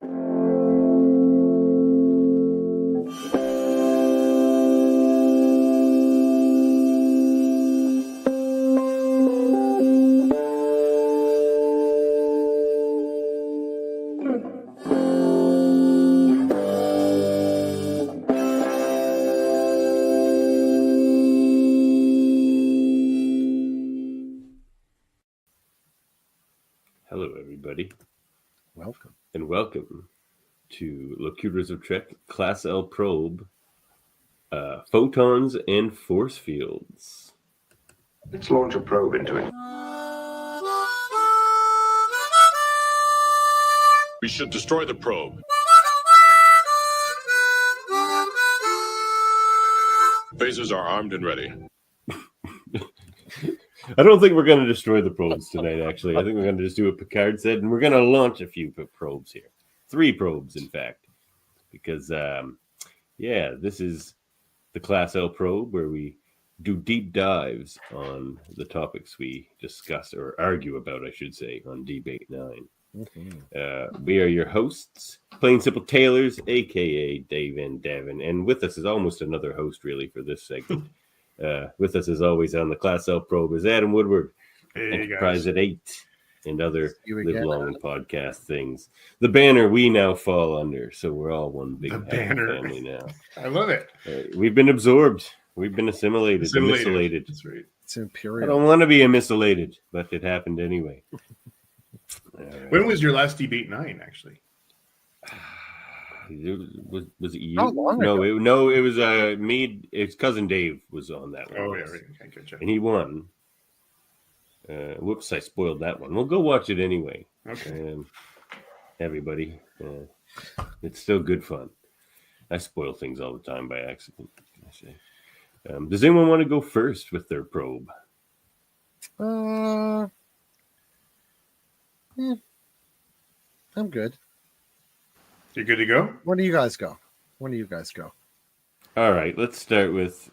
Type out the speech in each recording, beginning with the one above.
Hello, everybody. Welcome. And welcome to Locutors of Trek, Class L Probe, Photons and Forcefields. Let's launch a probe into it. We should destroy the probe. Phasers are armed and ready. I don't think we're going to destroy the probes tonight, actually. I think we're going to just do what Picard said, and we're going to launch a few probes here. 3 probes, in fact. Because, this is the Class L probe, where we do deep dives on the topics we discuss, or argue about, I should say, on Debate 9. Mm-hmm. We are your hosts, Plain Simple Tailors, a.k.a. Dave and Davin. And with us is almost another host, really, for this segment. With us, as always, on the Class L probe is Adam Woodward, Enterprise at 8, and other live long and podcast things. The banner we now fall under, so we're all one big family now. I love it. We've been absorbed. We've been assimilated. Emissilated. That's right. It's imperial. I don't want to be emissilated, but it happened anyway. When was your last Debate 9, actually? Was it you? How long ago? It was me. His cousin Dave was on that one. Oh yeah, right. Okay, good job. And he won. Whoops, I spoiled that one. We'll go watch it anyway. Okay. Everybody, it's still good fun. I spoil things all the time by accident. I say. Does anyone want to go first with their probe? I'm good. You're good to go? When do you guys go? All right, let's start with.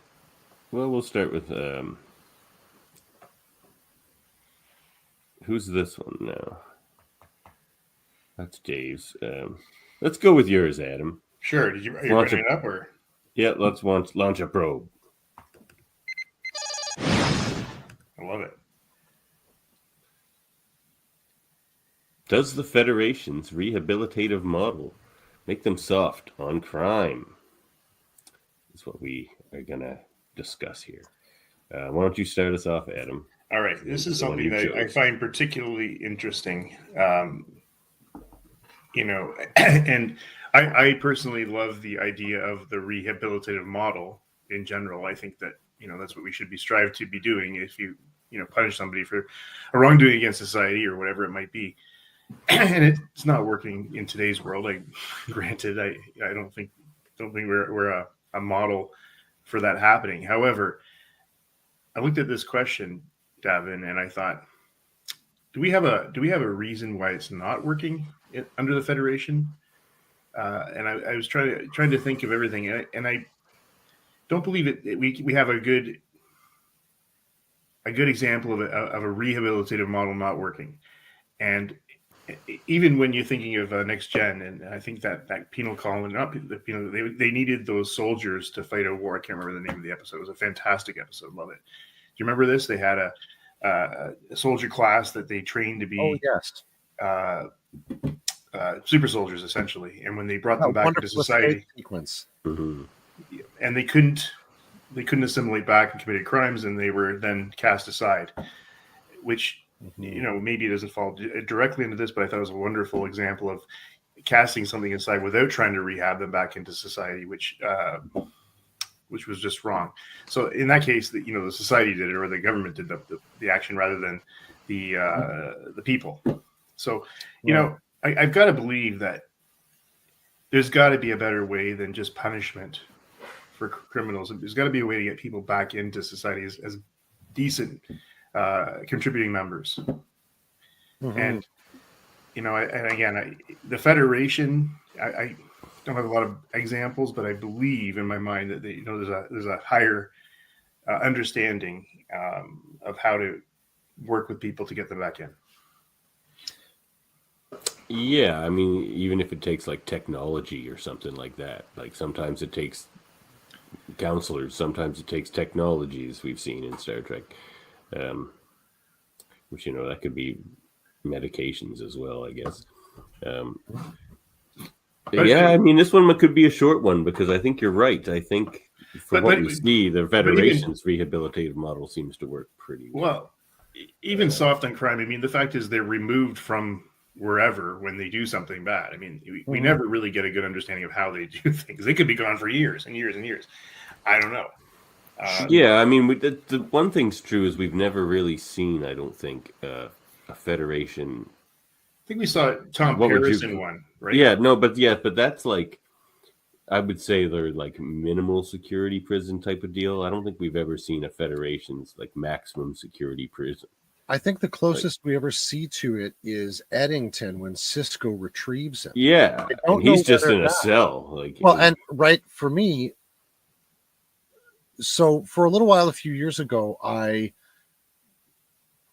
Well, we'll start with. Who's this one now? That's Dave's. Let's go with yours, Adam. Sure. Are you writing it up or? Yeah, let's launch a probe. I love it. Does the Federation's rehabilitative model make them soft on crime? That's what we are going to discuss here. Why don't you start us off, Adam? All right. This is something that I find particularly interesting. And I personally love the idea of the rehabilitative model in general. I think that, that's what we should be strived to be doing if you punish somebody for a wrongdoing against society or whatever it might be. And it's not working in today's world. Granted, I don't think we're a model for that happening. However, I looked at this question, Davin, and I thought, do we have a reason why it's not working under the Federation? And I was trying to think of everything, and I don't believe it. We have a good example of a rehabilitative model not working, and even when you're thinking of next gen, and I think that penal colony, they needed those soldiers to fight a war. I can't remember the name of the episode. It was a fantastic episode. Love it. Do you remember this? They had a soldier class that they trained to be super soldiers, essentially. And when they brought them back into society, sequence. And they couldn't assimilate back and committed crimes, and they were then cast aside, which. Maybe it doesn't fall directly into this, but I thought it was a wonderful example of casting something aside without trying to rehab them back into society, which was just wrong. So in that case, the society did it, or the government did the action rather than the people. So I've got to believe that there's got to be a better way than just punishment for criminals. There's got to be a way to get people back into society as decent contributing members. And the Federation, I don't have a lot of examples, but I believe in my mind that there's a higher understanding of how to work with people to get them back in. Yeah, I mean, even if it takes like technology or something like that, like sometimes it takes counselors, sometimes it takes technologies we've seen in Star Trek, um, which, that could be medications as well, I guess. Um, But yeah, I mean, this one could be a short one because I think you're right. I think for what we see, the but even Federation's rehabilitative model seems to work pretty well. well, even soft on crime. I mean, the fact is they're removed from wherever when they do something bad. I mean, we never really get a good understanding of how they do things. They could be gone for years and years and years. I don't know. Yeah, I mean, the one thing's true is we've never really seen, I don't think, a Federation. I think we saw Tom What would Paris you- in one, right? Yeah, no, but that's like, I would say they're like minimal security prison type of deal. I don't think we've ever seen a Federation's like maximum security prison. I think the closest we ever see to it is Eddington when Cisco retrieves him. Yeah, and he's just in a cell. Like, well, and right for me. So for a little while, a few years ago, I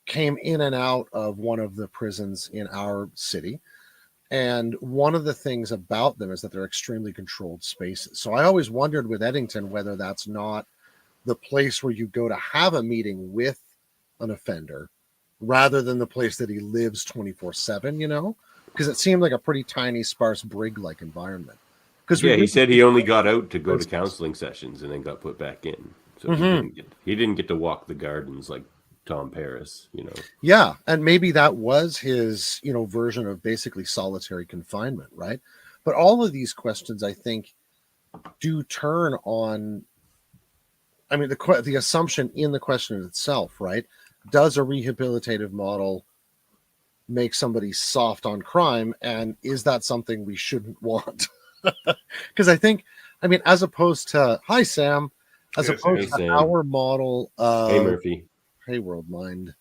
came in and out of one of the prisons in our city. And one of the things about them is that they're extremely controlled spaces. So I always wondered with Eddington whether that's not the place where you go to have a meeting with an offender rather than the place that he lives 24/7, because it seemed like a pretty tiny, sparse brig-like environment. Because he said he only got out to go to counseling sessions and then got put back in. So he didn't get to walk the gardens like Tom Paris, Yeah, and maybe that was his, version of basically solitary confinement, right? But all of these questions, I think, do turn on. I mean, the assumption in the question itself, right? Does a rehabilitative model make somebody soft on crime, and is that something we shouldn't want? Because I think, as opposed to hi Sam, as opposed to Sam. our model of Hey Murphy. Hey World Mind.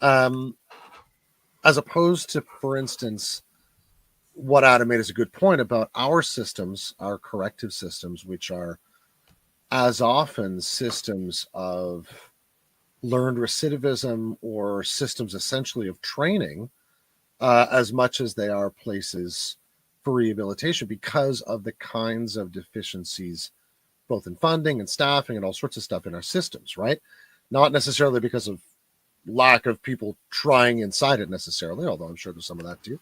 As opposed to, for instance, what Adam made is a good point about our systems, our corrective systems, which are as often systems of learned recidivism or systems essentially of training, as much as they are places for rehabilitation because of the kinds of deficiencies, both in funding and staffing and all sorts of stuff in our systems, right? Not necessarily because of lack of people trying inside it necessarily, although I'm sure there's some of that too.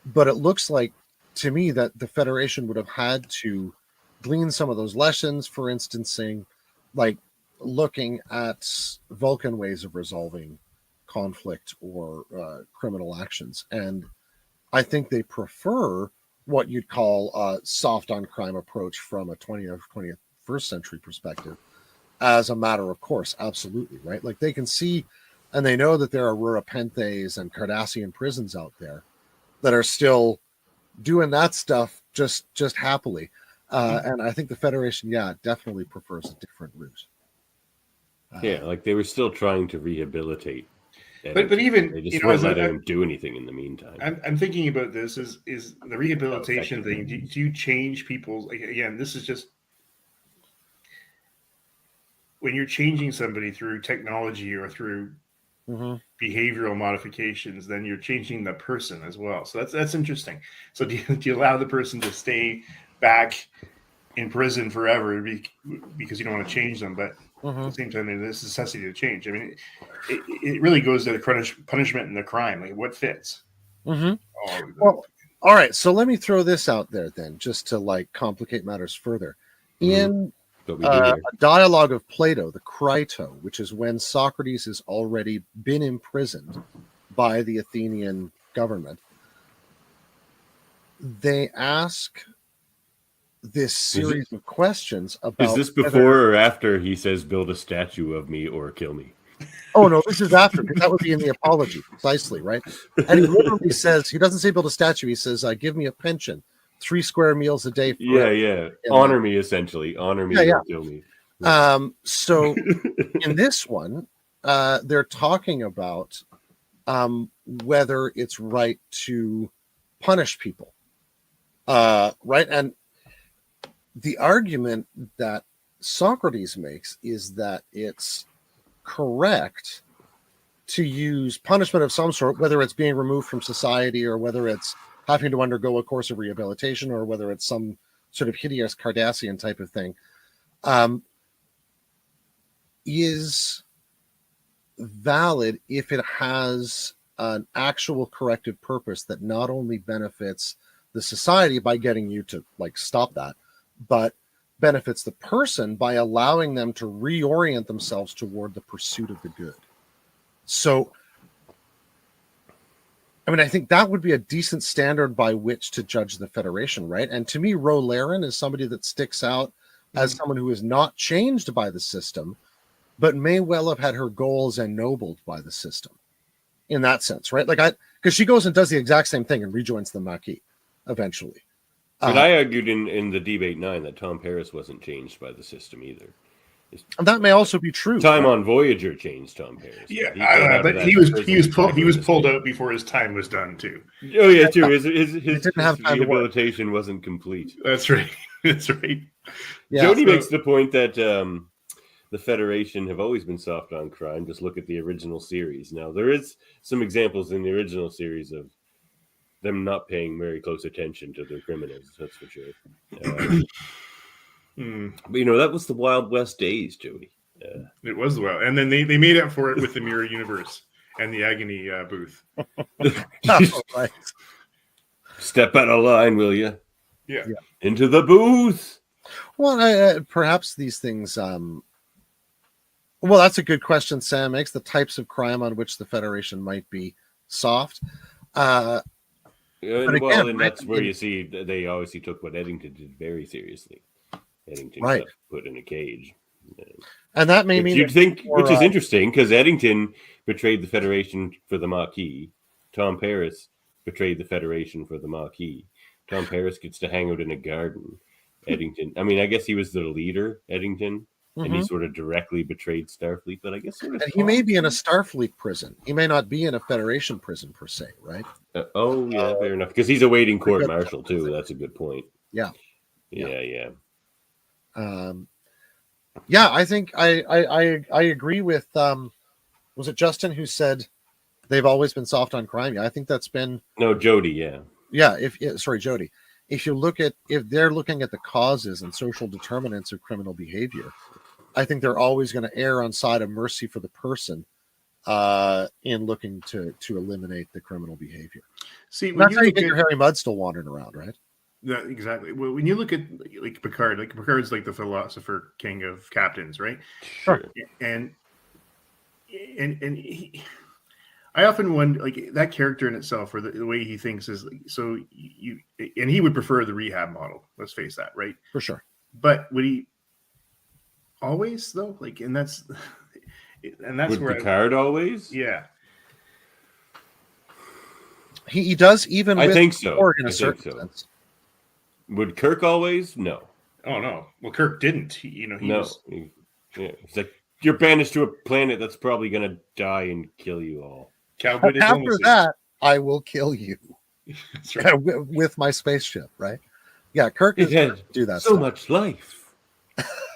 But it looks like to me that the Federation would have had to glean some of those lessons, for instancing, like looking at Vulcan ways of resolving conflict or criminal actions. And I think they prefer what you'd call a soft on crime approach from a 20th, 21st century perspective as a matter of course. Absolutely. Right. Like they can see and they know that there are Rurapenthes and Cardassian prisons out there that are still doing that stuff just happily. And I think the Federation, definitely prefers a different route. Like they were still trying to rehabilitate. But even they just weren't letting him do anything in the meantime. I'm thinking about this is the rehabilitation thing. Do you change people's again? This is just when you're changing somebody through technology or through behavioral modifications, then you're changing the person as well. So that's interesting. So do you allow the person to stay back in prison forever because you don't want to change them, but at the same time, there's necessity to change. I mean, it really goes to the punishment and the crime. Like what fits? Well, all right. So let me throw this out there then, just to complicate matters further. In a dialogue of Plato, the Crito, which is when Socrates has already been imprisoned by the Athenian government, they ask this series of questions about. Is this before or after he says, "Build a statue of me or kill me"? Oh no, this is after, because that would be in the Apology, precisely, right? And he literally says, he doesn't say build a statue, he says, "Give me a pension, 3 square meals a day." Honor me, essentially. Honor me or kill me. So in this one, they're talking about whether it's right to punish people, right? And the argument that Socrates makes is that it's correct to use punishment of some sort, whether it's being removed from society or whether it's having to undergo a course of rehabilitation or whether it's some sort of hideous Cardassian type of thing, is valid if it has an actual corrective purpose that not only benefits the society by getting you to like stop that, but benefits the person by allowing them to reorient themselves toward the pursuit of the good. So, I mean, I think that would be a decent standard by which to judge the Federation, right? And to me, Ro Laren is somebody that sticks out as someone who is not changed by the system, but may well have had her goals ennobled by the system in that sense, right? Like, because she goes and does the exact same thing and rejoins the Maquis eventually. But I argued in the Debate 9 that Tom Paris wasn't changed by the system either. And that may also be true. Time on Voyager changed Tom Paris. Yeah, but he was pulled out before his time was done too. Oh yeah, true. His didn't have time to work. rehabilitation wasn't complete. That's right. That's right. Yeah, Jody makes the point that the Federation have always been soft on crime. Just look at the original series. Now there is some examples in the original series of them not paying very close attention to their criminals. That's for sure. But that was the Wild West days, Jody. It was the Wild, and then they made up for it with the Mirror Universe and the Agony booth. Right. Step out of line, will you? Yeah. Into the booth. Well, perhaps these things. Well, that's a good question Sam makes. The types of crime on which the Federation might be soft. And again, that's where you see they obviously took what Eddington did very seriously. Eddington Right. got put in a cage. And that may mean you'd think, which is interesting, because Eddington betrayed the Federation for the Maquis. Tom Paris betrayed the Federation for the Maquis. Tom Paris gets to hang out in a garden. Eddington, I mean, I guess he was the leader, Eddington, and he sort of directly betrayed Starfleet, but I guess sort of. And he may be in a Starfleet prison. He may not be in a Federation prison per se, right? Fair enough. Because he's awaiting court martial too. That's a good point. Yeah. I think I agree with. Was it Justin who said they've always been soft on crime? Yeah, I think that's been. No, Jody. Yeah. Yeah. Sorry, Jody. If they're looking at the causes and social determinants of criminal behavior, I think they're always going to err on side of mercy for the person in looking to eliminate the criminal behavior. See, that's how you get your Harry Mudd still wandering around, right? Yeah, exactly. Well, when you look at like Picard's like the philosopher king of captains, right? Sure. And he, I often wonder, like that character in itself, or the way he thinks is so. And he would prefer the rehab model. Let's face that, right? For sure. But would he always though? Like, and that's would where Picard always? Yeah. He does even. I with think so. Borg in I a think certain so. sense. Would Kirk always? No. Oh no. Well, Kirk didn't. He was. It's like you're banished to a planet that's probably going to die and kill you all. Cowboy After that, I will kill you. That's right. With my spaceship, right? Yeah, Kirk is had do that. So stuff. much life.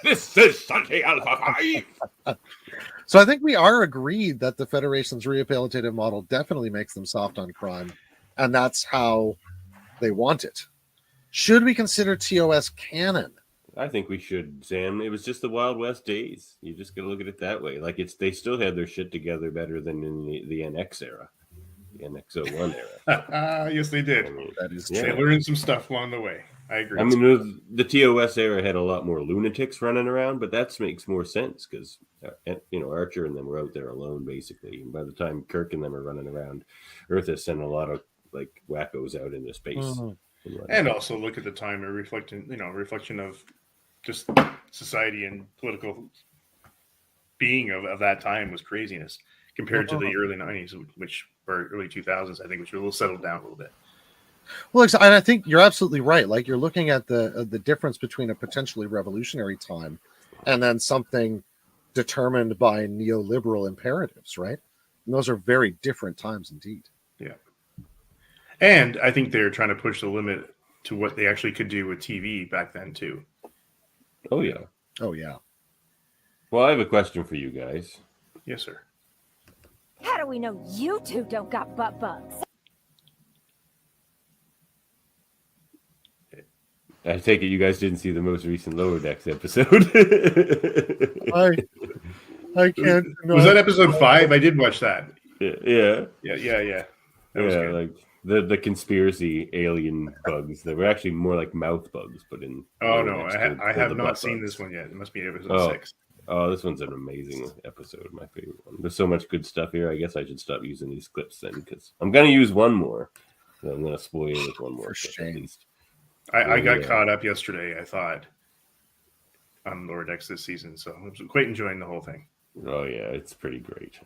This is Sunday Alpha 5. So I think we are agreed that the Federation's rehabilitative model definitely makes them soft on crime, and that's how they want it. Should we consider TOS canon? I think we should, Sam. It was just the Wild West days. You just got to look at it that way. Like they still had their shit together better than in the NX era, the NX01 era. Yes, they did. I mean, That is They true. learned some stuff along the way. I agree. I mean, the TOS era had a lot more lunatics running around, but that makes more sense because Archer and them were out there alone basically. And by the time Kirk and them are running around, Earth has sent a lot of like wackos out into space. Mm-hmm. And also look at the time, a reflection of just society and political being of that time was craziness compared to the early 90s, or early 2000s, I think, which were a little settled down a little bit. Well, and I think you're absolutely right. Like you're looking at the difference between a potentially revolutionary time and then something determined by neoliberal imperatives, right? And those are very different times indeed. Yeah. And I think they're trying to push the limit to what they actually could do with TV back then, too. Oh, yeah. Oh, yeah. Well, I have a question for you guys. Yes, sir. How do we know you two don't got butt bugs? I take it you guys didn't see the most recent Lower Decks episode. I can't. Was that episode 5? I did watch that. Yeah. That was good. Like the conspiracy alien bugs that were actually more like mouth bugs, but in Oh Lower no, Decks, I they're have the not butt seen bugs. this one yet. It must be episode 6. Oh, this one's an amazing episode, my favorite one. There's so much good stuff here. I guess I should stop using these clips then, because I'm gonna use one more. So I'm gonna spoil you with one more clip at least. I got caught up yesterday, I thought, on Lower Decks this season, so I was quite enjoying the whole thing. Oh yeah, it's pretty great.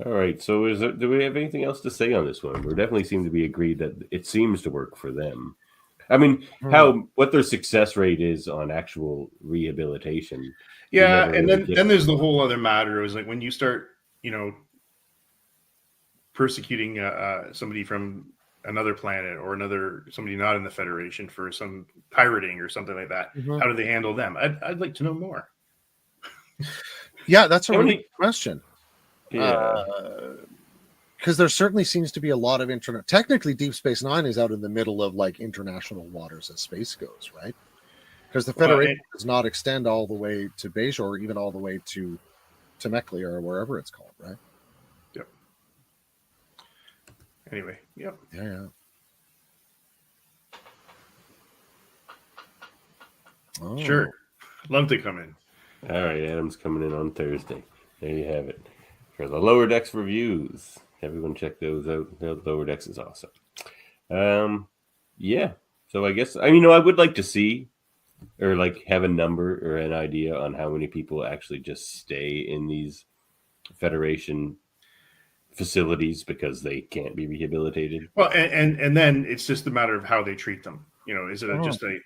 All right, so do we have anything else to say on this one? We definitely seem to be agreed that it seems to work for them. I mean, what their success rate is on actual rehabilitation. Yeah, and then there's the whole other matter. It was like when you start, persecuting somebody from another planet or somebody not in the Federation for some pirating or something like that. How do they handle them? I'd like to know more. Yeah, that's a really good question. Yeah. Because there certainly seems to be a lot of internet. Technically, Deep Space Nine is out in the middle of like international waters as space goes, right? Because the Federation does not extend all the way to Beja or even all the way to Temecula or wherever it's called, right? Yep. Anyway, yep. Yeah. Oh. Sure. Love to come in. All right, Adam's coming in on Thursday. There you have it. For the Lower Decks reviews. Everyone check those out. The Lower Decks is awesome. Yeah. So I guess, I would like to see or like have a number or an idea on how many people actually just stay in these Federation facilities because they can't be rehabilitated. Well, and then it's just a matter of how they treat them. Is it just a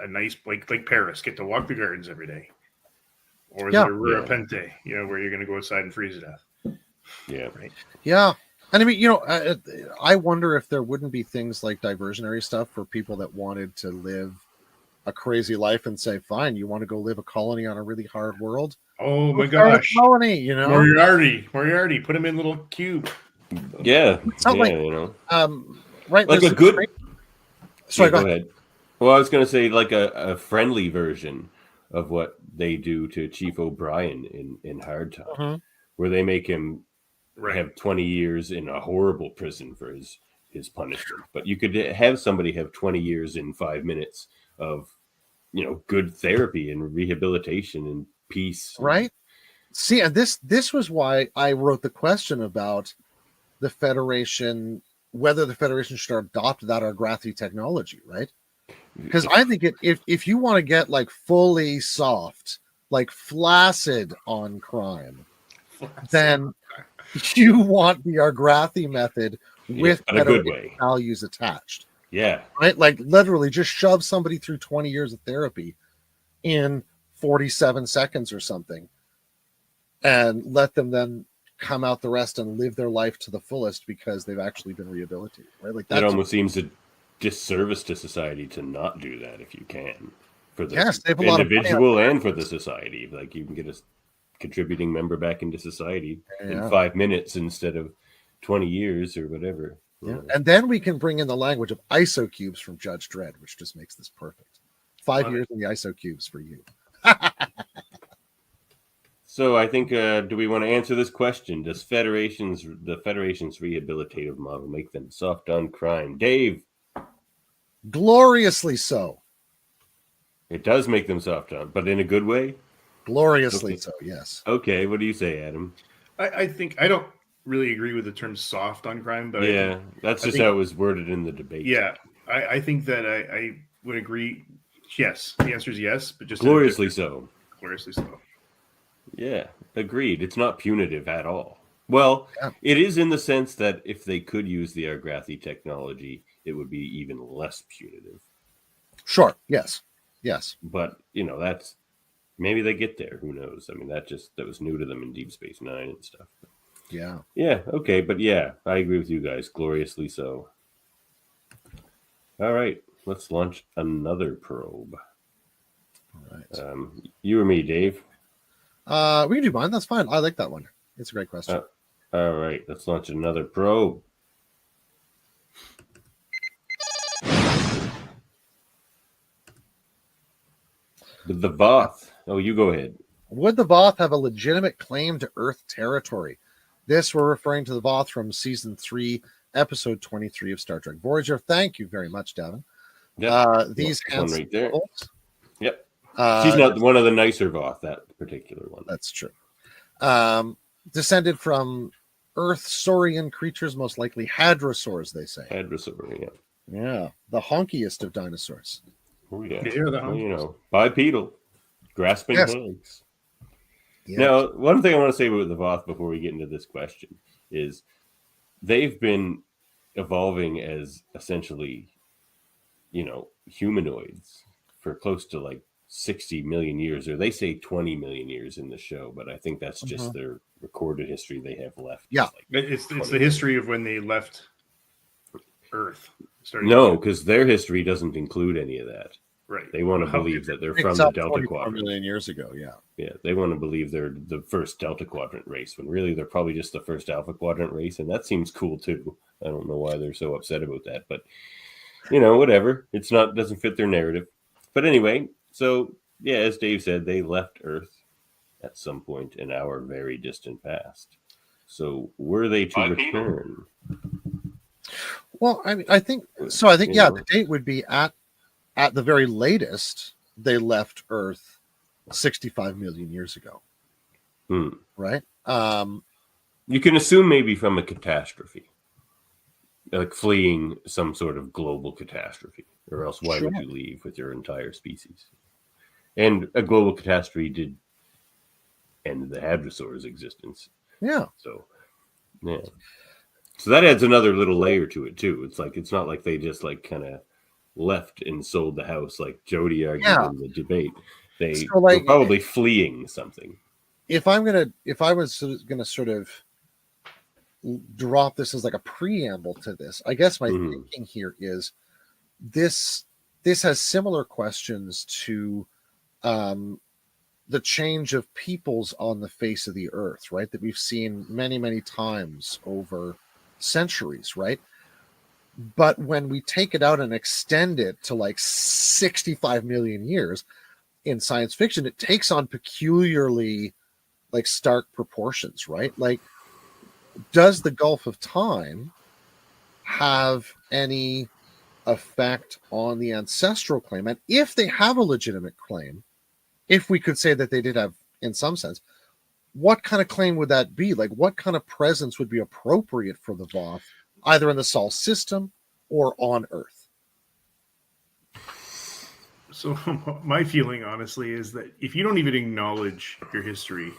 nice like Paris, get to walk the gardens every day? Or is it a rare pente, where you're going to go outside and freeze to death? Yeah. Right. Yeah. And I wonder if there wouldn't be things like diversionary stuff for people that wanted to live a crazy life and say, fine, you want to go live a colony on a really hard world? Oh my gosh. Colony, Moriarty, put him in a little cube. Yeah. It's not right. Like a good. Sorry, go ahead. Well, I was going to say like a friendly version of what they do to Chief O'Brien in Hard Time, where they make him have 20 years in a horrible prison for his punishment. But you could have somebody have 20 years in 5 minutes of, good therapy and rehabilitation and peace. Right. See, and this was why I wrote the question about the Federation, whether the Federation should adopt that Argrathi technology, right? Because I think if you want to get like fully soft, like flaccid on crime, then you want the Argrathi method with in a good way, values attached. Yeah. Right? Like literally just shove somebody through 20 years of therapy in 47 seconds or something and let them then come out the rest and live their life to the fullest because they've actually been rehabilitated. Right? Like that almost seems a disservice to society to not do that if you can. For the individual and for the society. Like you can get a contributing member back into society in 5 minutes instead of 20 years or whatever. Yeah. And then we can bring in the language of ISO cubes from Judge Dredd, which just makes this perfect. 5 years in the ISO cubes for you. So I think, do we want to answer this question? Does the Federation's rehabilitative model make them soft on crime? Dave? Gloriously so. It does make them soft on, but in a good way? Gloriously so, yes. Okay, what do you say, Adam? I think I don't really agree with the term soft on crime, but that's just how it was worded in the debate. Yeah, I think that I would agree. Yes, the answer is yes, but just gloriously so. Gloriously so. Yeah, agreed. It's not punitive at all. Well, it is in the sense that if they could use the Argrathi technology, it would be even less punitive. Sure. Yes. But that's maybe they get there. Who knows? I mean, that was new to them in Deep Space Nine and stuff. Yeah. Yeah. Okay. But yeah, I agree with you guys. Gloriously so. All right. Let's launch another probe. All right. You or me, Dave? We can do mine. That's fine. I like that one. It's a great question. All right, let's launch another probe. The Voth. Oh, you go ahead. Would the Voth have a legitimate claim to Earth territory? This we're referring to the Voth from season 3, episode 23 of Star Trek Voyager. Thank you very much, Devin. Yep. These one right there. symbols, Yep. She's not one of the nicer Voth, that particular one. That's true. Descended from Earth saurian creatures, most likely hadrosaurs, they say. Hadrosaur, yeah. Yeah, the honkiest of dinosaurs. Oh, yeah. They're the Well, you know, bipedal, grasping Yes. hands. Yeah. Now, one thing I want to say about the Voth before we get into this question is they've been evolving as essentially, you know, humanoids for close to like 60 million years, or they say 20 million years in the show, but I think that's just their recorded history they have left. Yeah. It's the history of when they left Earth. No, because their history doesn't include any of that. Right. They want to believe that they're from It's the up Delta 24 Quadrant. million years ago, yeah. Yeah, they want to believe they're the first Delta Quadrant race, when really they're probably just the first Alpha Quadrant race, and that seems cool too. I don't know why they're so upset about that, but you know, whatever. It's not doesn't fit their narrative. But anyway, so yeah, as Dave said, they left Earth at some point in our very distant past. So were they to return? Well, I think so. I think You know. the date would be at the very latest they left Earth 65 million years ago. Right? You can assume maybe from a catastrophe, like fleeing some sort of global catastrophe, or else why would you leave with your entire species? And a global catastrophe did end the hadrosaur's existence. Yeah. So, yeah. So that adds another little layer to it too. It's like it's not like they just like kind of left and sold the house like Jody argued in the debate. They were probably fleeing something. If I was gonna sort of drop this as like a preamble to this, I guess my thinking here is this has similar questions to the change of peoples on the face of the earth, right? That we've seen many, many times over centuries, right? But when we take it out and extend it to like 65 million years in science fiction, it takes on peculiarly like stark proportions, right? Like, does the Gulf of Time have any effect on the ancestral claim? And if they have a legitimate claim, if we could say that they did have in some sense, what kind of claim would that be? Like, what kind of presence would be appropriate for the Voth, either in the Sol system or on Earth? So my feeling, honestly, is that if you don't even acknowledge your history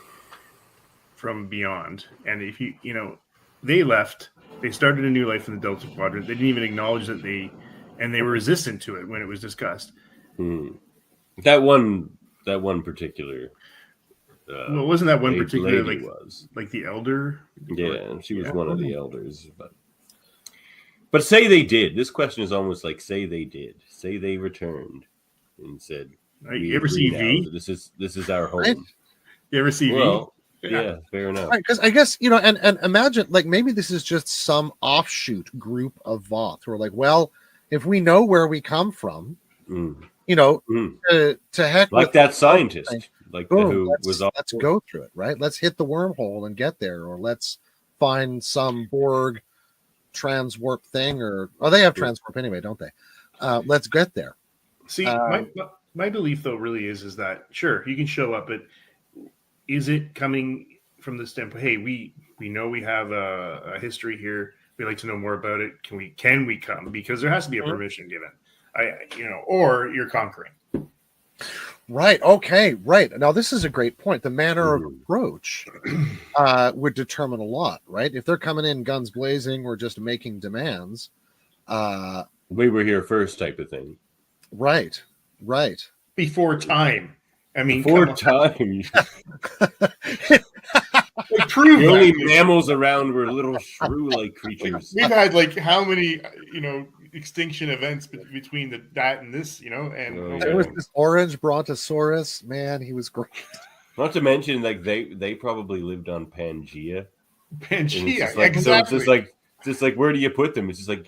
from beyond, and if you know, they left, they started a new life in the Delta Quadrant. They didn't even acknowledge that they were resistant to it when it was discussed. That one particular. Well, wasn't that one particular like the elder? Yeah, she was one of the elders, but say they did. This question is almost like say they did. Say they returned and said, "You ever see V? This is our home." Right? You ever see V? Yeah, yeah, fair enough. Because I guess, you know, and imagine like maybe this is just some offshoot group of Voth who are like, well, if we know where we come from, you know, to heck like with that scientist, like who was. Let's go through it, right? Let's hit the wormhole and get there, or let's find some Borg transwarp thing, or they have transwarp anyway, don't they? Let's get there. See, my belief though really is that sure you can show up, but is it coming from the standpoint? Hey, we know we have a history here. We'd like to know more about it. Can we come? Because there has to be a permission given. Or you're conquering. Right. Okay. Right. Now, this is a great point. The manner of approach would determine a lot, right? If they're coming in guns blazing or just making demands. We were here first type of thing. Right. Right. Before time. I mean, before time. The only mammals around were little shrew-like creatures. We've had like how many, extinction events between that and this, and there was this orange brontosaurus. Man, he was great. Not to mention, like they probably lived on Pangea, And it's Pangea, just like, so it's just like, where do you put them? It's just like,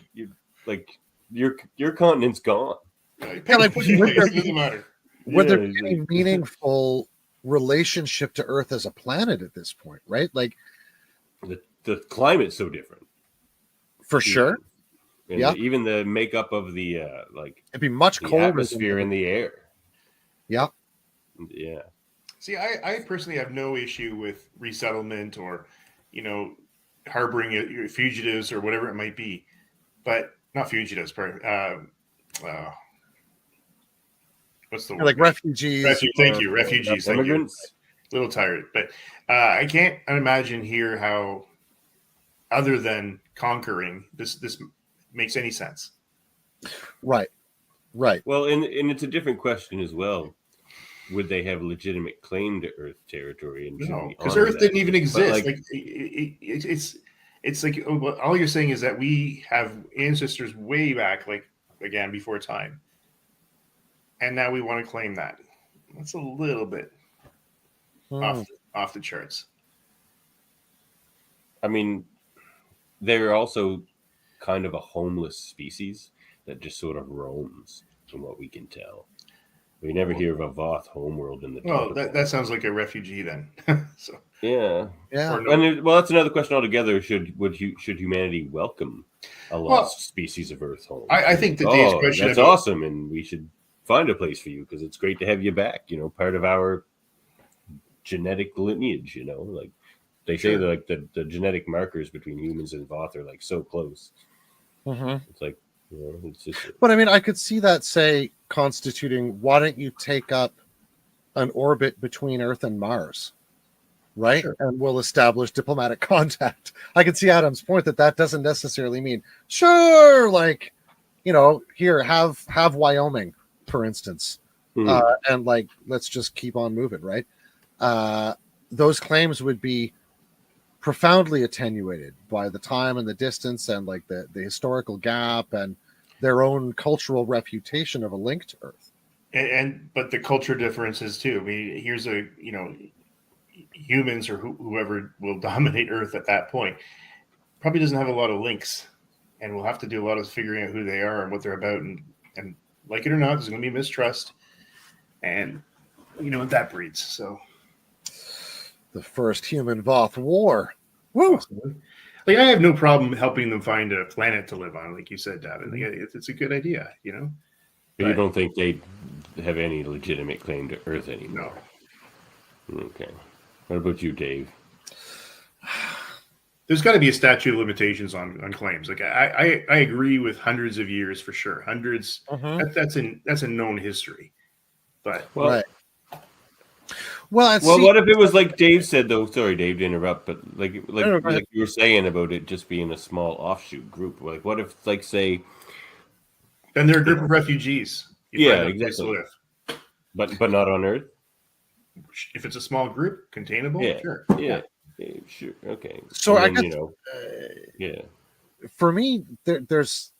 your continent's gone. Yeah, like, Put your would face, there it doesn't matter. would there Yeah, be it's any like- meaningful relationship to Earth as a planet at this point, right? Like, the climate's so different. for sure, And Yeah. even the makeup of the it'd be much the colder. atmosphere in the air. Yeah. Yeah. See, I personally have no issue with resettlement or, harboring fugitives or whatever it might be, but not fugitives. What's the word? Like refugees. Thank you, refugees. Thank you. Immigrants. A little tired, but I can't imagine here how, other than conquering, this makes any sense. Right. Well, and it's a different question as well. Would they have legitimate claim to Earth territory? And No, because Earth didn't even exist. It's like all you're saying is that we have ancestors way back, like again before time, and now we want to claim that. That's a little bit off the charts. I mean, they're also kind of a homeless species that just sort of roams, from what we can tell. We never hear of a Voth homeworld in the. Well, that sounds like a refugee then. So yeah. Yeah. or no- And well, that's another question altogether. Should humanity welcome a lost species of Earth home? I think that Dave's question that's about awesome, and we should find a place for you because it's great to have you back. Part of our genetic lineage. Like they say, Sure. that like the genetic markers between humans and Voth are like so close. It's like, it's just. But I mean, I could see that, say, constituting, why don't you take up an orbit between Earth and Mars, right? Sure. And we'll establish diplomatic contact. I can see Adam's point that doesn't necessarily mean, sure, like, here, have Wyoming, for instance, and like, let's just keep on moving, right? Those claims would be profoundly attenuated by the time and the distance and like the historical gap and their own cultural refutation of a link to Earth. but the culture differences too. I mean, here's humans or whoever will dominate Earth at that point probably doesn't have a lot of links, and we'll have to do a lot of figuring out who they are and what they're about, and like it or not, there's going to be mistrust, and that breeds. So The first human Voth war. Woo! like, I have no problem helping them find a planet to live on, like you said, Davin. Like, it's a good idea, But you don't think they have any legitimate claim to Earth anymore? No. Okay. What about you, Dave? There's got to be a statute of limitations on claims. Like I agree with hundreds of years for sure. Hundreds. That's a known history. But Well, Right. Well, what if it was like Dave said, though? Sorry, Dave, to interrupt, but like No, go ahead. you were saying about it just being a small offshoot group. Like, what if, like, say, then they're a group of refugees. You Yeah, find a place to exactly. live. but not on Earth? If it's a small group, containable, Yeah. sure. Yeah, sure. Okay. So And I then, guess yeah. for me, there's,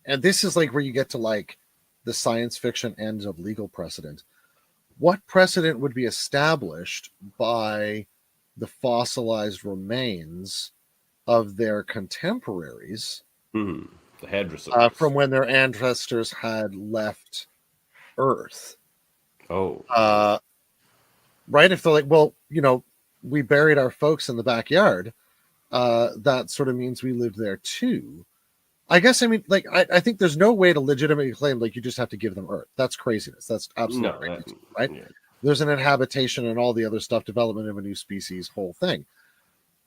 and this is like where you get to like the science fiction end of legal precedent. What precedent would be established by the fossilized remains of their contemporaries The hadrosaurs. from when their ancestors had left Earth? Oh. Right? If they're like, well, we buried our folks in the backyard, that sort of means we lived there too. I guess, I mean, like, I think there's no way to legitimately claim, like, you just have to give them Earth. That's craziness. That's absolutely crazy, right? Yeah. There's an inhabitation and all the other stuff, development of a new species, whole thing.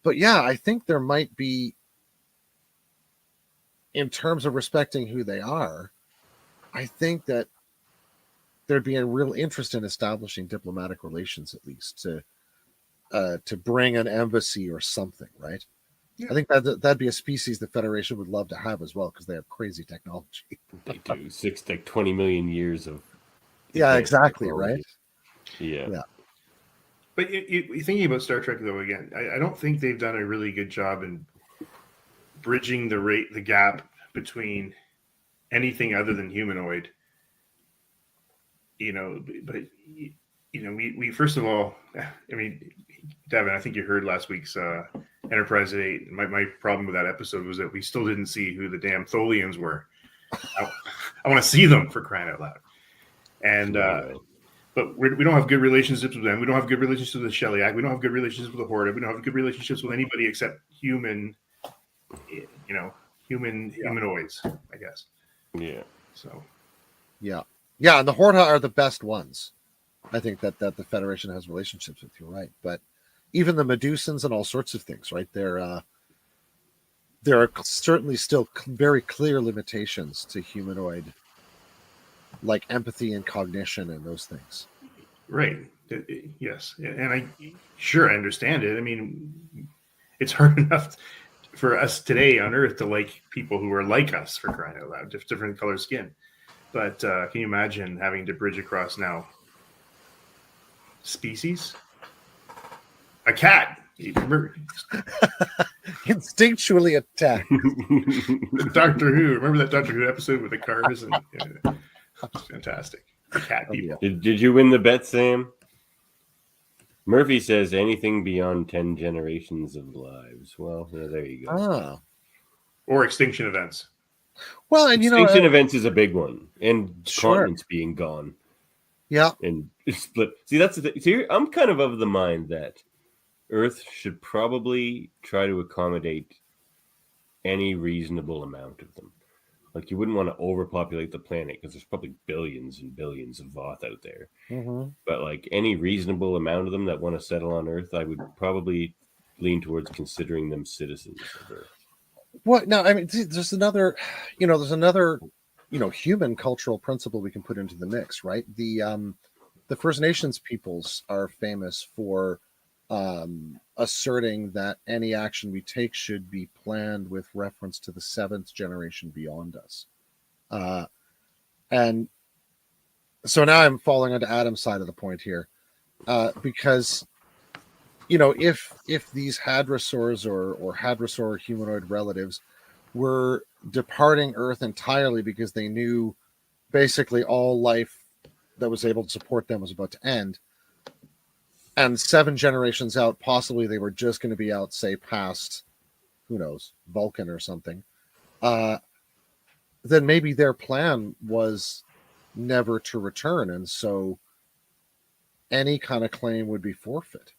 But yeah, I think there might be, in terms of respecting who they are, I think that there'd be a real interest in establishing diplomatic relations, at least to bring an embassy or something, right? Yeah. I think that'd be a species the Federation would love to have as well, because they have crazy technology. They do 20 million years of. Yeah, advanced exactly, technology. right? Yeah. But you thinking about Star Trek, though, again, I don't think they've done a really good job in bridging the gap between anything other than humanoid. But we first of all, I mean, Devin, I think you heard last week's Enterprise 8. My problem with that episode was that we still didn't see who the damn Tholians were. I want to see them, for crying out loud. And but we don't have good relationships with them. We don't have good relationships with the Shellyak. We don't have good relationships with the Horde. We don't have good relationships with anybody except humanoids, I guess. Yeah. So. Yeah, and the Horde are the best ones. I think that the Federation has relationships with. You're right, but even the Medusans and all sorts of things, right? There are certainly still very clear limitations to humanoid, like empathy and cognition and those things. Right. Yes, and I understand it. I mean, it's hard enough for us today on Earth to like people who are like us, for crying out loud, different color skin. But can you imagine having to bridge across now? Species? A cat. Instinctually attack. Doctor Who. Remember that Doctor Who episode with the cars? And it's fantastic. The cat people. Did you win the bet, Sam? Murphy says anything beyond 10 generations of lives. Well, yeah, there you go. Oh. Or extinction events. Well, and extinction events is a big one, and sure. continents being gone. Yeah, and split. See, that's the thing. See, I'm kind of the mind that Earth should probably try to accommodate any reasonable amount of them. Like, you wouldn't want to overpopulate the planet because there's probably billions and billions of Voth out there. Mm-hmm. But like any reasonable amount of them that want to settle on Earth, I would probably lean towards considering them citizens of Earth. Well, no, I mean, there's another human cultural principle we can put into the mix, right? The First Nations peoples are famous for asserting that any action we take should be planned with reference to the seventh generation beyond us. And so now I'm falling onto Adam's side of the point here, because if these hadrosaurs or hadrosaur humanoid relatives were departing Earth entirely because they knew basically all life that was able to support them was about to end, and 7 generations out, possibly they were just going to be out, say, past, who knows, Vulcan or something, then maybe their plan was never to return, and so any kind of claim would be forfeit.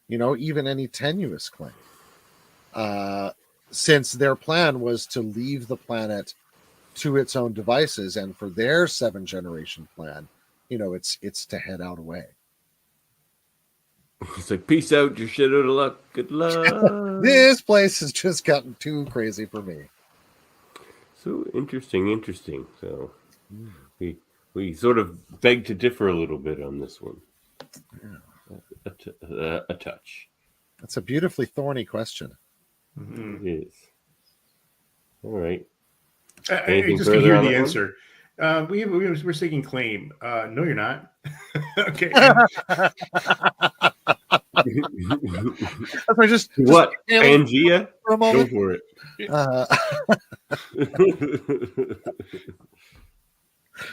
Even any tenuous claim. Since their plan was to leave the planet to its own devices, and for their 7 generation plan, it's to head out away. It's like, peace out, you're shit out of luck. Good luck. This place has just gotten too crazy for me. So interesting. So we sort of beg to differ a little bit on this one. Yeah. A touch. That's a beautifully thorny question. Mm-hmm. It is. All right. I just can hear the answer. We're taking claim. No, you're not. Okay. just what? Pangea? For a moment. Go for it.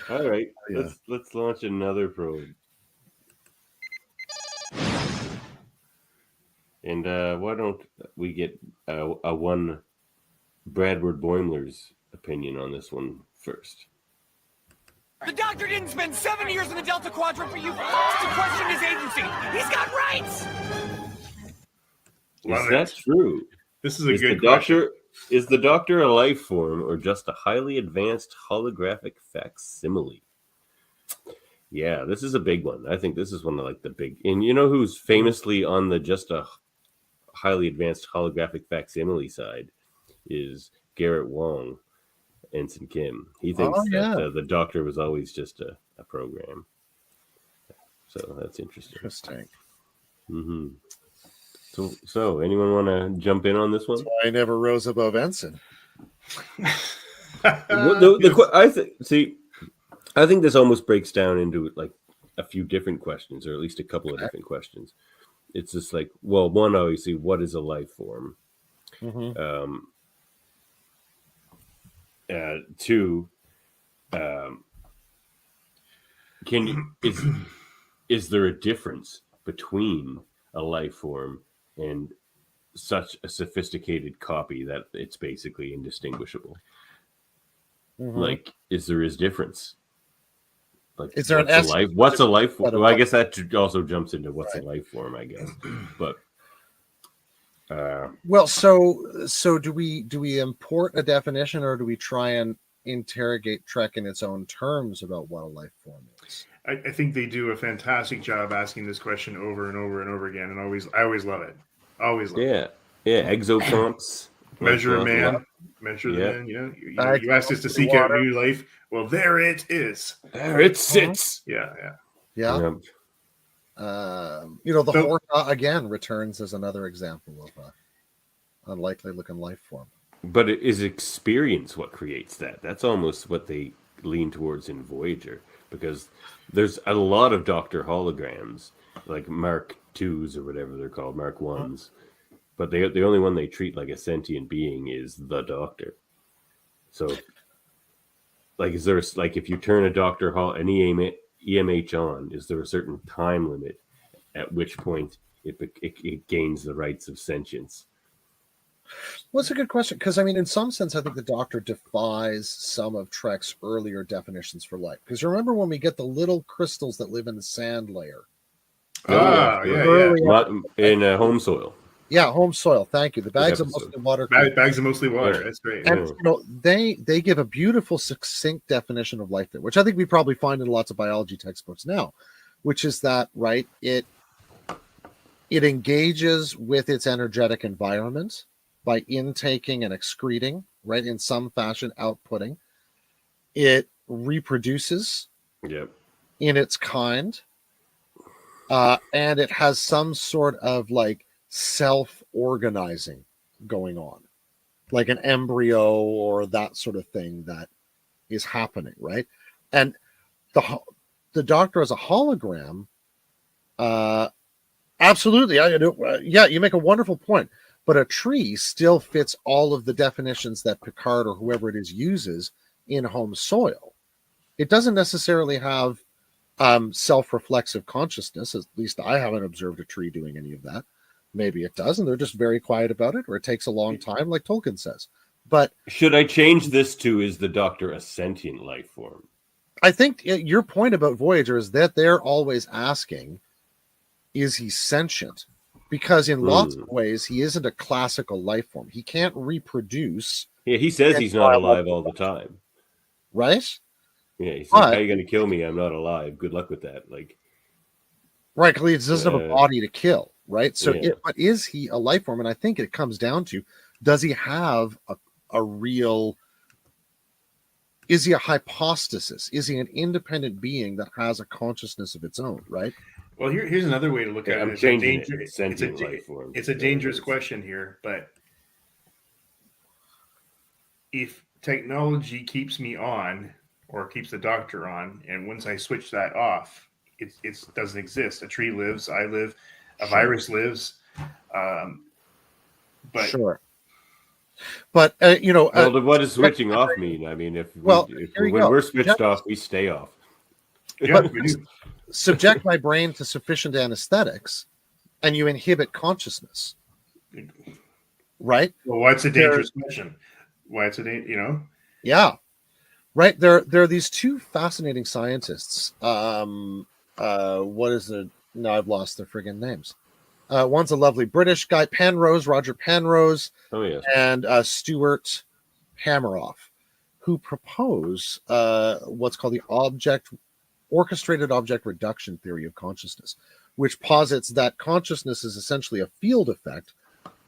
All right. Yeah. Let's launch another probe. And why don't we get a one Bradward Boimler's opinion on this one first? The doctor didn't spend 7 years in the Delta Quadrant for you to question his agency. He's got rights. Is that true? This is a good question. Is the doctor a life form or just a highly advanced holographic facsimile? Yeah, this is a big one. I think this is one of like the big. And you know who's famously on the just a highly advanced holographic facsimile side is Garrett Wong, Ensign Kim. He thinks that the doctor was always just a program. So that's interesting. Mm-hmm. So anyone want to jump in on this one? That's why I never rose above ensign. I think this almost breaks down into like a few different questions, or at least a couple of different questions. It's just like, well, one, obviously, what is a life form? Mm-hmm. Two, is there a difference between a life form and such a sophisticated copy that it's basically indistinguishable. Mhm. Like, is difference? Like, Is there an what's a life? What's a life form? Well, I guess that also jumps into what's a life form, I guess. But well, so do we import a definition, or do we try and interrogate Trek in its own terms about what a life form is? I think they do a fantastic job asking this question over and over and over again, and I always love it. Always love it. Yeah, exocomps. Measure a man, measure the man. You asked us to seek out new life. Well, there it is. There it sits. Yeah. The Horta again returns as another example of a unlikely looking life form. But it is experience what creates that. That's almost what they lean towards in Voyager, because there's a lot of Doctor holograms, like Mark IIs or whatever they're called, Mark I's. But the only one they treat like a sentient being is the Doctor. So, like, is there if you turn a Doctor an EMH on, is there a certain time limit at which point it gains the rights of sentience? Well, that's a good question, because I mean, in some sense, I think the Doctor defies some of Trek's earlier definitions for life. Because remember when we get the little crystals that live in the sand layer? In home soil. Yeah, home soil. Thank you. The bags of mostly water. Bags of mostly water. That's great. And they give a beautiful, succinct definition of life there, which I think we probably find in lots of biology textbooks now, which is that it engages with its energetic environment by intaking and excreting, right, in some fashion, outputting. It reproduces in its kind, and it has some sort of self-organizing going on, like an embryo or that sort of thing that is happening, right? And the Doctor as a hologram, absolutely. You make a wonderful point. But a tree still fits all of the definitions that Picard or whoever it is uses in home soil. It doesn't necessarily have self-reflexive consciousness. At least I haven't observed a tree doing any of that. Maybe it does, and they're just very quiet about it, or it takes a long time, like Tolkien says. But should I change this to, is the Doctor a sentient life form? I think your point about Voyager is that they're always asking, is he sentient? Because in lots of ways, he isn't a classical life form. He can't reproduce. Yeah, he says he's not alive all the time. Right? Yeah, he says, how are you going to kill me? I'm not alive. Good luck with that. Right, because he doesn't have a body to kill. Right? So, but is he a life form? And I think it comes down to, does he have a real, is he a hypostasis? Is he an independent being that has a consciousness of its own, right? Well, here's another way to look at it. I'm changing it. Sentient life form. It's a dangerous question here, but if technology keeps me on or keeps the Doctor on, and once I switch that off, it doesn't exist. A tree lives, I live, a virus lives, but sure. But well, what does switching off mean? I mean, when we're switched off, we stay off. Yeah, we do. Subject my brain to sufficient anesthetics, and you inhibit consciousness. Right? Well, what's a dangerous question? Why it's Yeah. Right. There are these two fascinating scientists. What is it? No, I've lost their friggin' names. One's a lovely British guy, Roger Penrose, and Stuart Hameroff, who propose what's called the orchestrated object reduction theory of consciousness, which posits that consciousness is essentially a field effect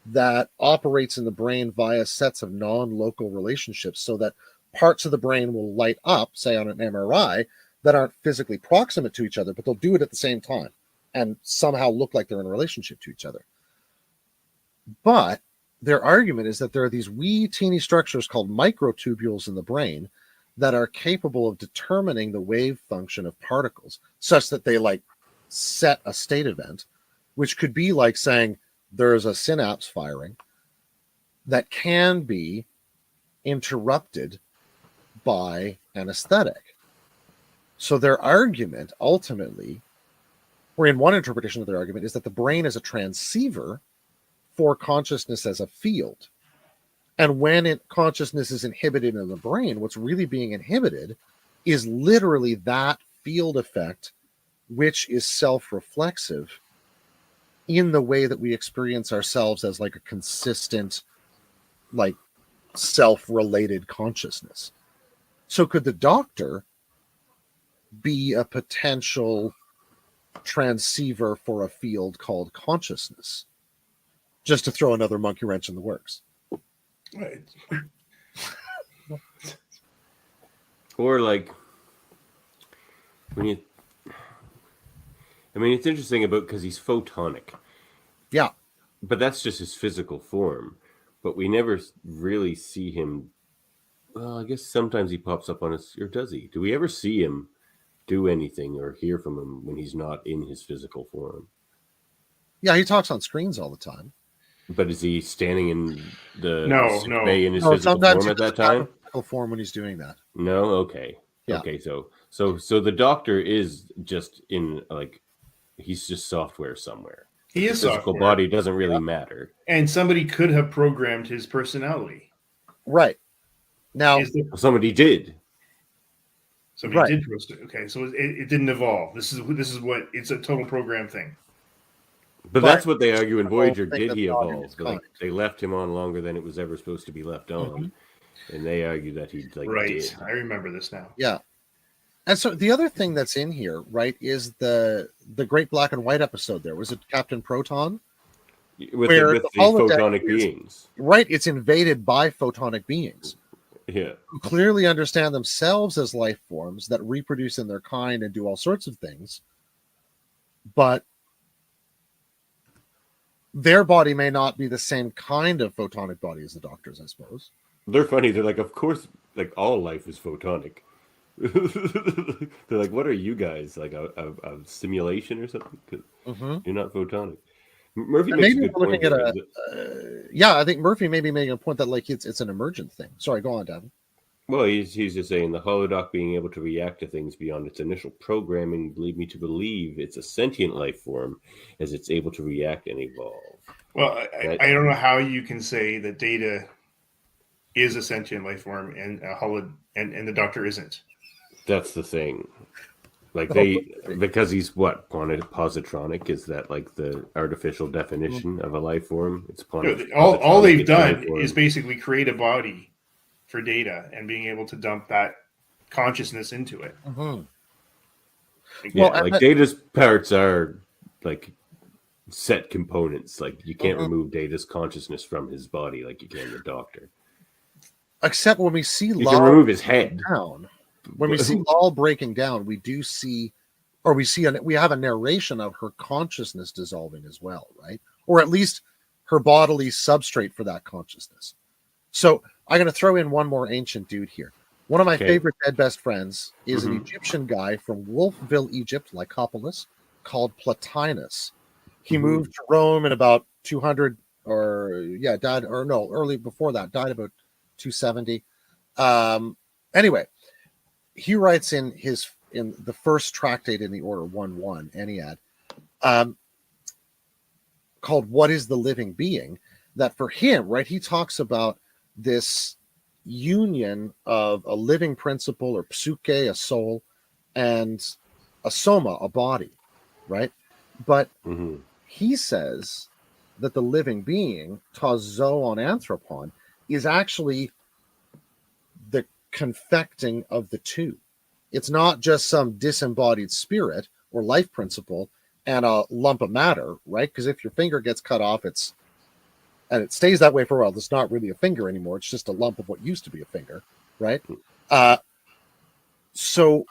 that operates in the brain via sets of non-local relationships, so that parts of the brain will light up, say on an MRI, that aren't physically proximate to each other, but they'll do it at the same time and somehow look like they're in a relationship to each other. But their argument is that there are these wee teeny structures called microtubules in the brain that are capable of determining the wave function of particles such that they set a state event, which could be like saying there's a synapse firing that can be interrupted by anesthetic. So their argument ultimately, or in one interpretation of their argument, is that the brain is a transceiver for consciousness as a field. And when consciousness is inhibited in the brain, what's really being inhibited is literally that field effect, which is self-reflexive in the way that we experience ourselves as like a consistent, like self-related consciousness. So could the doctor be a potential transceiver for a field called consciousness? Just to throw another monkey wrench in the works. Right. Or like when you, I mean, it's interesting about because he's photonic. Yeah. But that's just his physical form. But we never really see him. Well, I guess sometimes he pops up on us, or does he? Do we ever see him do anything or hear from him when he's not in his physical form? Yeah, he talks on screens all the time. But is he standing in the sick No. bay in his physical form at that time? Physical form when he's doing that. No. Okay. Yeah. Okay. So the doctor is just in like he's just software somewhere. He is The physical software. body doesn't really matter. And somebody could have programmed his personality. Right. Now, Somebody did. Somebody Right. did post it. Okay, so it didn't evolve. This is what it's a total program thing. But that's what they argue in the whole Voyager. thing Did that he the audio evolve? is But, like, kind. they left him on longer than it was ever supposed to be left on, and they argue that he Right. did. I remember this now. yeah. And so the other thing that's in here, right, is the great black and white episode there. Was it Captain Proton? With Where the the holodeck photonic is- beings. Right. It's invaded by photonic beings Yeah. who clearly understand themselves as life forms that reproduce in their kind and do all sorts of things. But their body may not be the same kind of photonic body as the doctor's, I suppose. They're funny. They're like, of course, like all life is photonic. They're like, what are you guys? Like a simulation or something? 'Cause you're not photonic. Murphy And makes a maybe good we're point. looking at here. yeah, I think Murphy may be making a point that like it's an emergent thing. Sorry, go on, Devin. Well, he's just saying the holodoc being able to react to things beyond its initial programming lead me to believe it's a sentient life form as it's able to react and evolve. Well, I don't know how you can say that Data is a sentient life form and and the Doctor isn't. That's the thing. Like because he's what positronic, is that like the artificial definition of a life form? It's All they've it's done life form. is basically create a body for Data and being able to dump that consciousness into it. Yeah, like Data's parts are like set components. Like you can't remove Data's consciousness from his body like you can the Doctor. Except when we see You Lal can remove his head. down, when we see Lal breaking down, we do see, or we have a narration of her consciousness dissolving as well, right? Or at least her bodily substrate for that consciousness. So I'm going to throw in one more ancient dude here. One of my favorite dead best friends is an Egyptian guy from Wolfville, Egypt, Lycopolis, called Plotinus. He moved to Rome in about 200, died early before that, died about 270. Anyway, he writes in the first tractate in the order 1-1 Ennead, called "What is the Living Being?" That for him, right, he talks about this union of a living principle or psyche, a soul, and a soma, a body, right? But he says that the living being, ta zoon anthropon, is actually the confecting of the two. It's not just some disembodied spirit or life principle and a lump of matter, right? Because if your finger gets cut off, and it stays that way for a while, it's not really a finger anymore. It's just a lump of what used to be a finger, right? So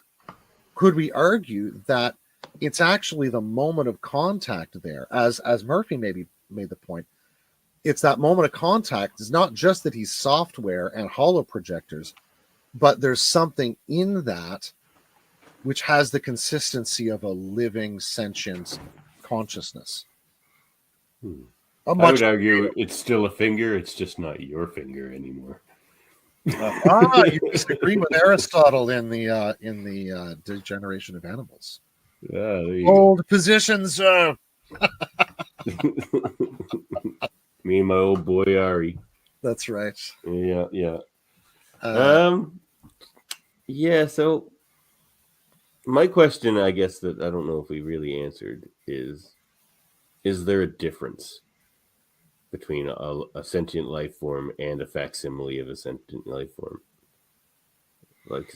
could we argue that it's actually the moment of contact there, as Murphy maybe made the point? It's that moment of contact. It's not just that he's software and hollow projectors, but there's something in that which has the consistency of a living, sentient consciousness. I would argue it's still a finger. It's just not your finger anymore. You disagree with Aristotle in the Degeneration of Animals. Yeah, Old positions. Me and my old boy Ari. That's right. Yeah. Uh, Yeah, so my question, I guess, that I don't know if we really answered is there a difference between a sentient life form and a facsimile of a sentient life form? Like,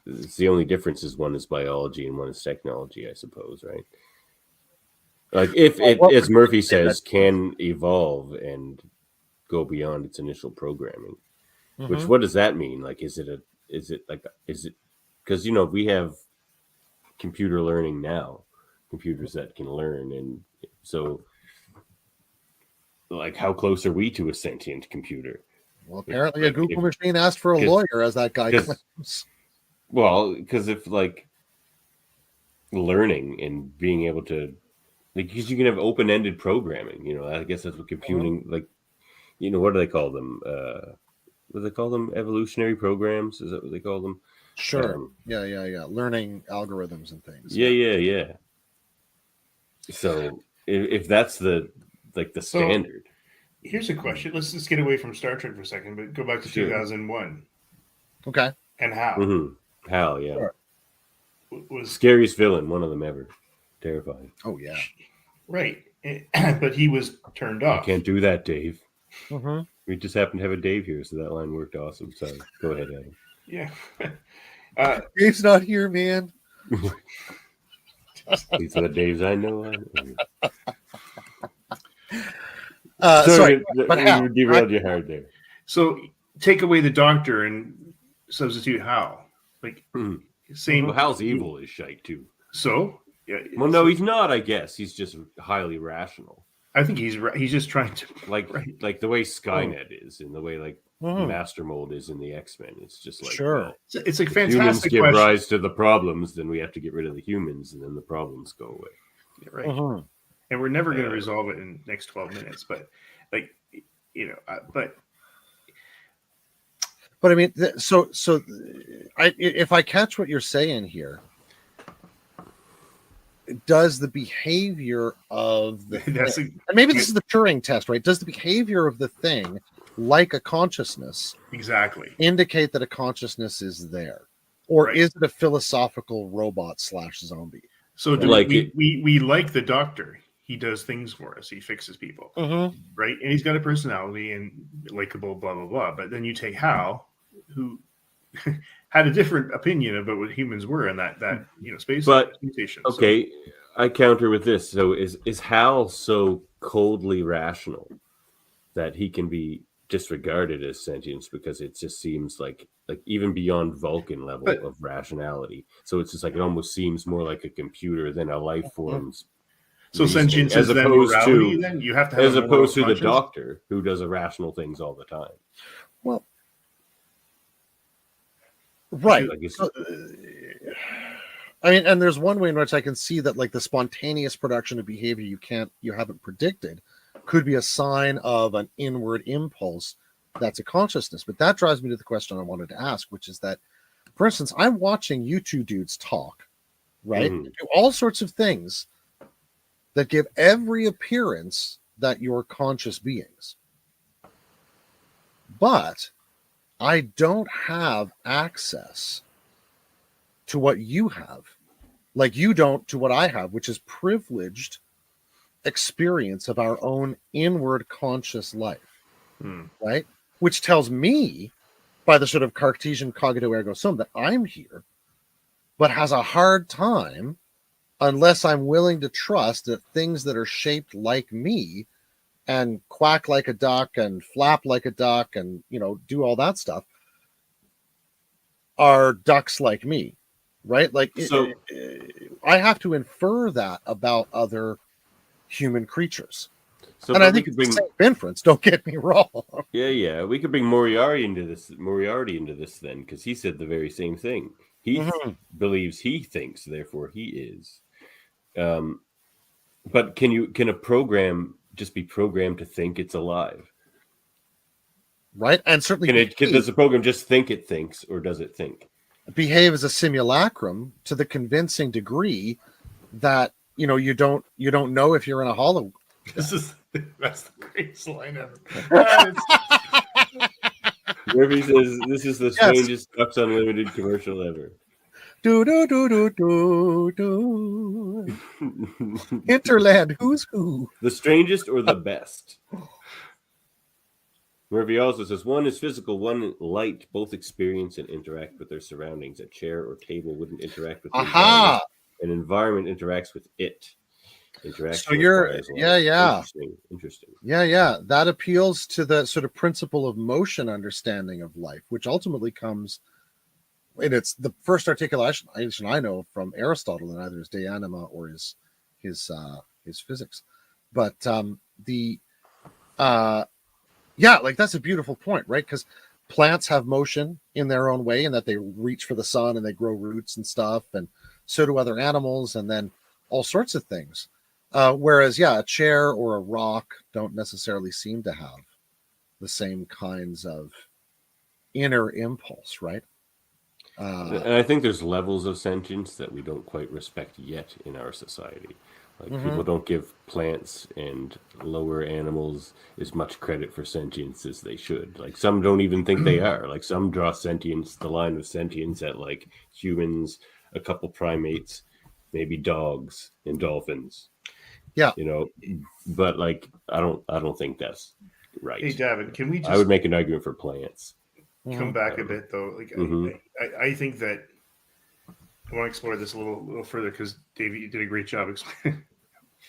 it's the only difference is one is biology and one is technology, I suppose, right? Like, if it, as Murphy says, can evolve and go beyond its initial programming, which, what does that mean? Like, is it because, we have computer learning now, computers that can learn, and so, like, how close are we to a sentient computer? well, apparently a Google machine asked for a lawyer, as that guy claims. Well, because if, like, learning and being able to, like, because you can have open-ended programming, I guess that's what computing, like, what do they call them? What do they call them? Evolutionary programs? Is that what they call them? Sure. Yeah. Learning algorithms and things. Yeah. So if that's the standard. Here's a question. Let's just get away from Star Trek for a second, but go back to 2001. Okay. And Hal. Mm-hmm. Hal, yeah. Sure. Was scariest villain, one of them ever. Terrifying. Oh, yeah. Right. But he was turned off. I can't do that, Dave. Mm-hmm. We just happened to have a Dave here, so that line worked awesome. Sorry. Go ahead, Adam. Yeah. Dave's not here, man. These are the Daves I know. Sorry, but Hal, derailed you hard there. So take away the Doctor and substitute Hal. Like, same. Well, Hal's evil is shite too. So, yeah. Well, no, he's not. I guess he's just highly rational. I think he's just trying to like the way Skynet is, and the way Master Mold is in the X-Men. It's just like, sure. It's like fantastic. Humans give rise to the problems, then we have to get rid of the humans, and then the problems go away. Yeah, right. And we're never going to resolve it in the next 12 minutes. But I mean, if I catch what you're saying here, does the behavior of the thing, and maybe this is the Turing test, right? Does the behavior of the thing, like a consciousness, exactly indicate that a consciousness is there, or is it a philosophical robot / zombie? So we like the Doctor. He does things for us. He fixes people, right? And he's got a personality and likable, blah blah blah. But then you take Hal, who had a different opinion about what humans were in that space station. Okay, so I counter with this. So is Hal so coldly rational that he can be disregarded as sentience because it just seems like even beyond Vulcan level of rationality? So it's just like it almost seems more like a computer than a life form's. So sentience as opposed to then you have to have as opposed to the Doctor who does irrational things all the time. Well, right. I mean, and there's one way in which I can see that, like, the spontaneous production of behavior you haven't predicted could be a sign of an inward impulse that's a consciousness. But that drives me to the question I wanted to ask, which is that, for instance, I'm watching you two dudes talk, right? Do all sorts of things that give every appearance that you're conscious beings. But I don't have access to what you have, like you don't to what I have, which is privileged experience of our own inward conscious life, right? Which tells me, by the sort of Cartesian cogito ergo sum, that I'm here, but has a hard time unless I'm willing to trust that things that are shaped like me and quack like a duck and flap like a duck and, do all that stuff are ducks like me, right? Like, so I have to infer that about other human creatures. So, and I think it's the same inference, don't get me wrong. Yeah. We could bring Moriarty into this then, because he said the very same thing. He believes he thinks, therefore he is. But can a program just be programmed to think it's alive? Right, and certainly does the program just think it thinks, or does it think? Behave as a simulacrum to the convincing degree that you don't know if you're in a hologram. This That's the greatest line ever. It's- Murphy says this is the Yes. strangest Ducks Unlimited commercial ever. Do do do do do do. Hinterland, who's who? The strangest or the best? Murphy also says one is physical, one light. Both experience and interact with their surroundings. A chair or table wouldn't interact with the Aha! environment. An environment interacts with it. Interaction. So you're, requires light. yeah. Interesting. Yeah. That appeals to the sort of principle of motion understanding of life, which ultimately comes, and it's the first articulation I know from Aristotle in either his De Anima or his physics. But like that's a beautiful point, right? Because plants have motion in their own way, in that they reach for the sun and they grow roots and stuff, and so do other animals, and then all sorts of things. Whereas, a chair or a rock don't necessarily seem to have the same kinds of inner impulse, right? And I think there's levels of sentience that we don't quite respect yet in our society. Like people don't give plants and lower animals as much credit for sentience as they should. Like some don't even think they are. Like some draw sentience, the line of sentience at like humans, a couple primates, maybe dogs and dolphins. Yeah. But like I don't think that's right. Hey, Davin, can we just I would make an argument for plants. come back a bit though? Like I think that I want to explore this a little further because Davey, you did a great job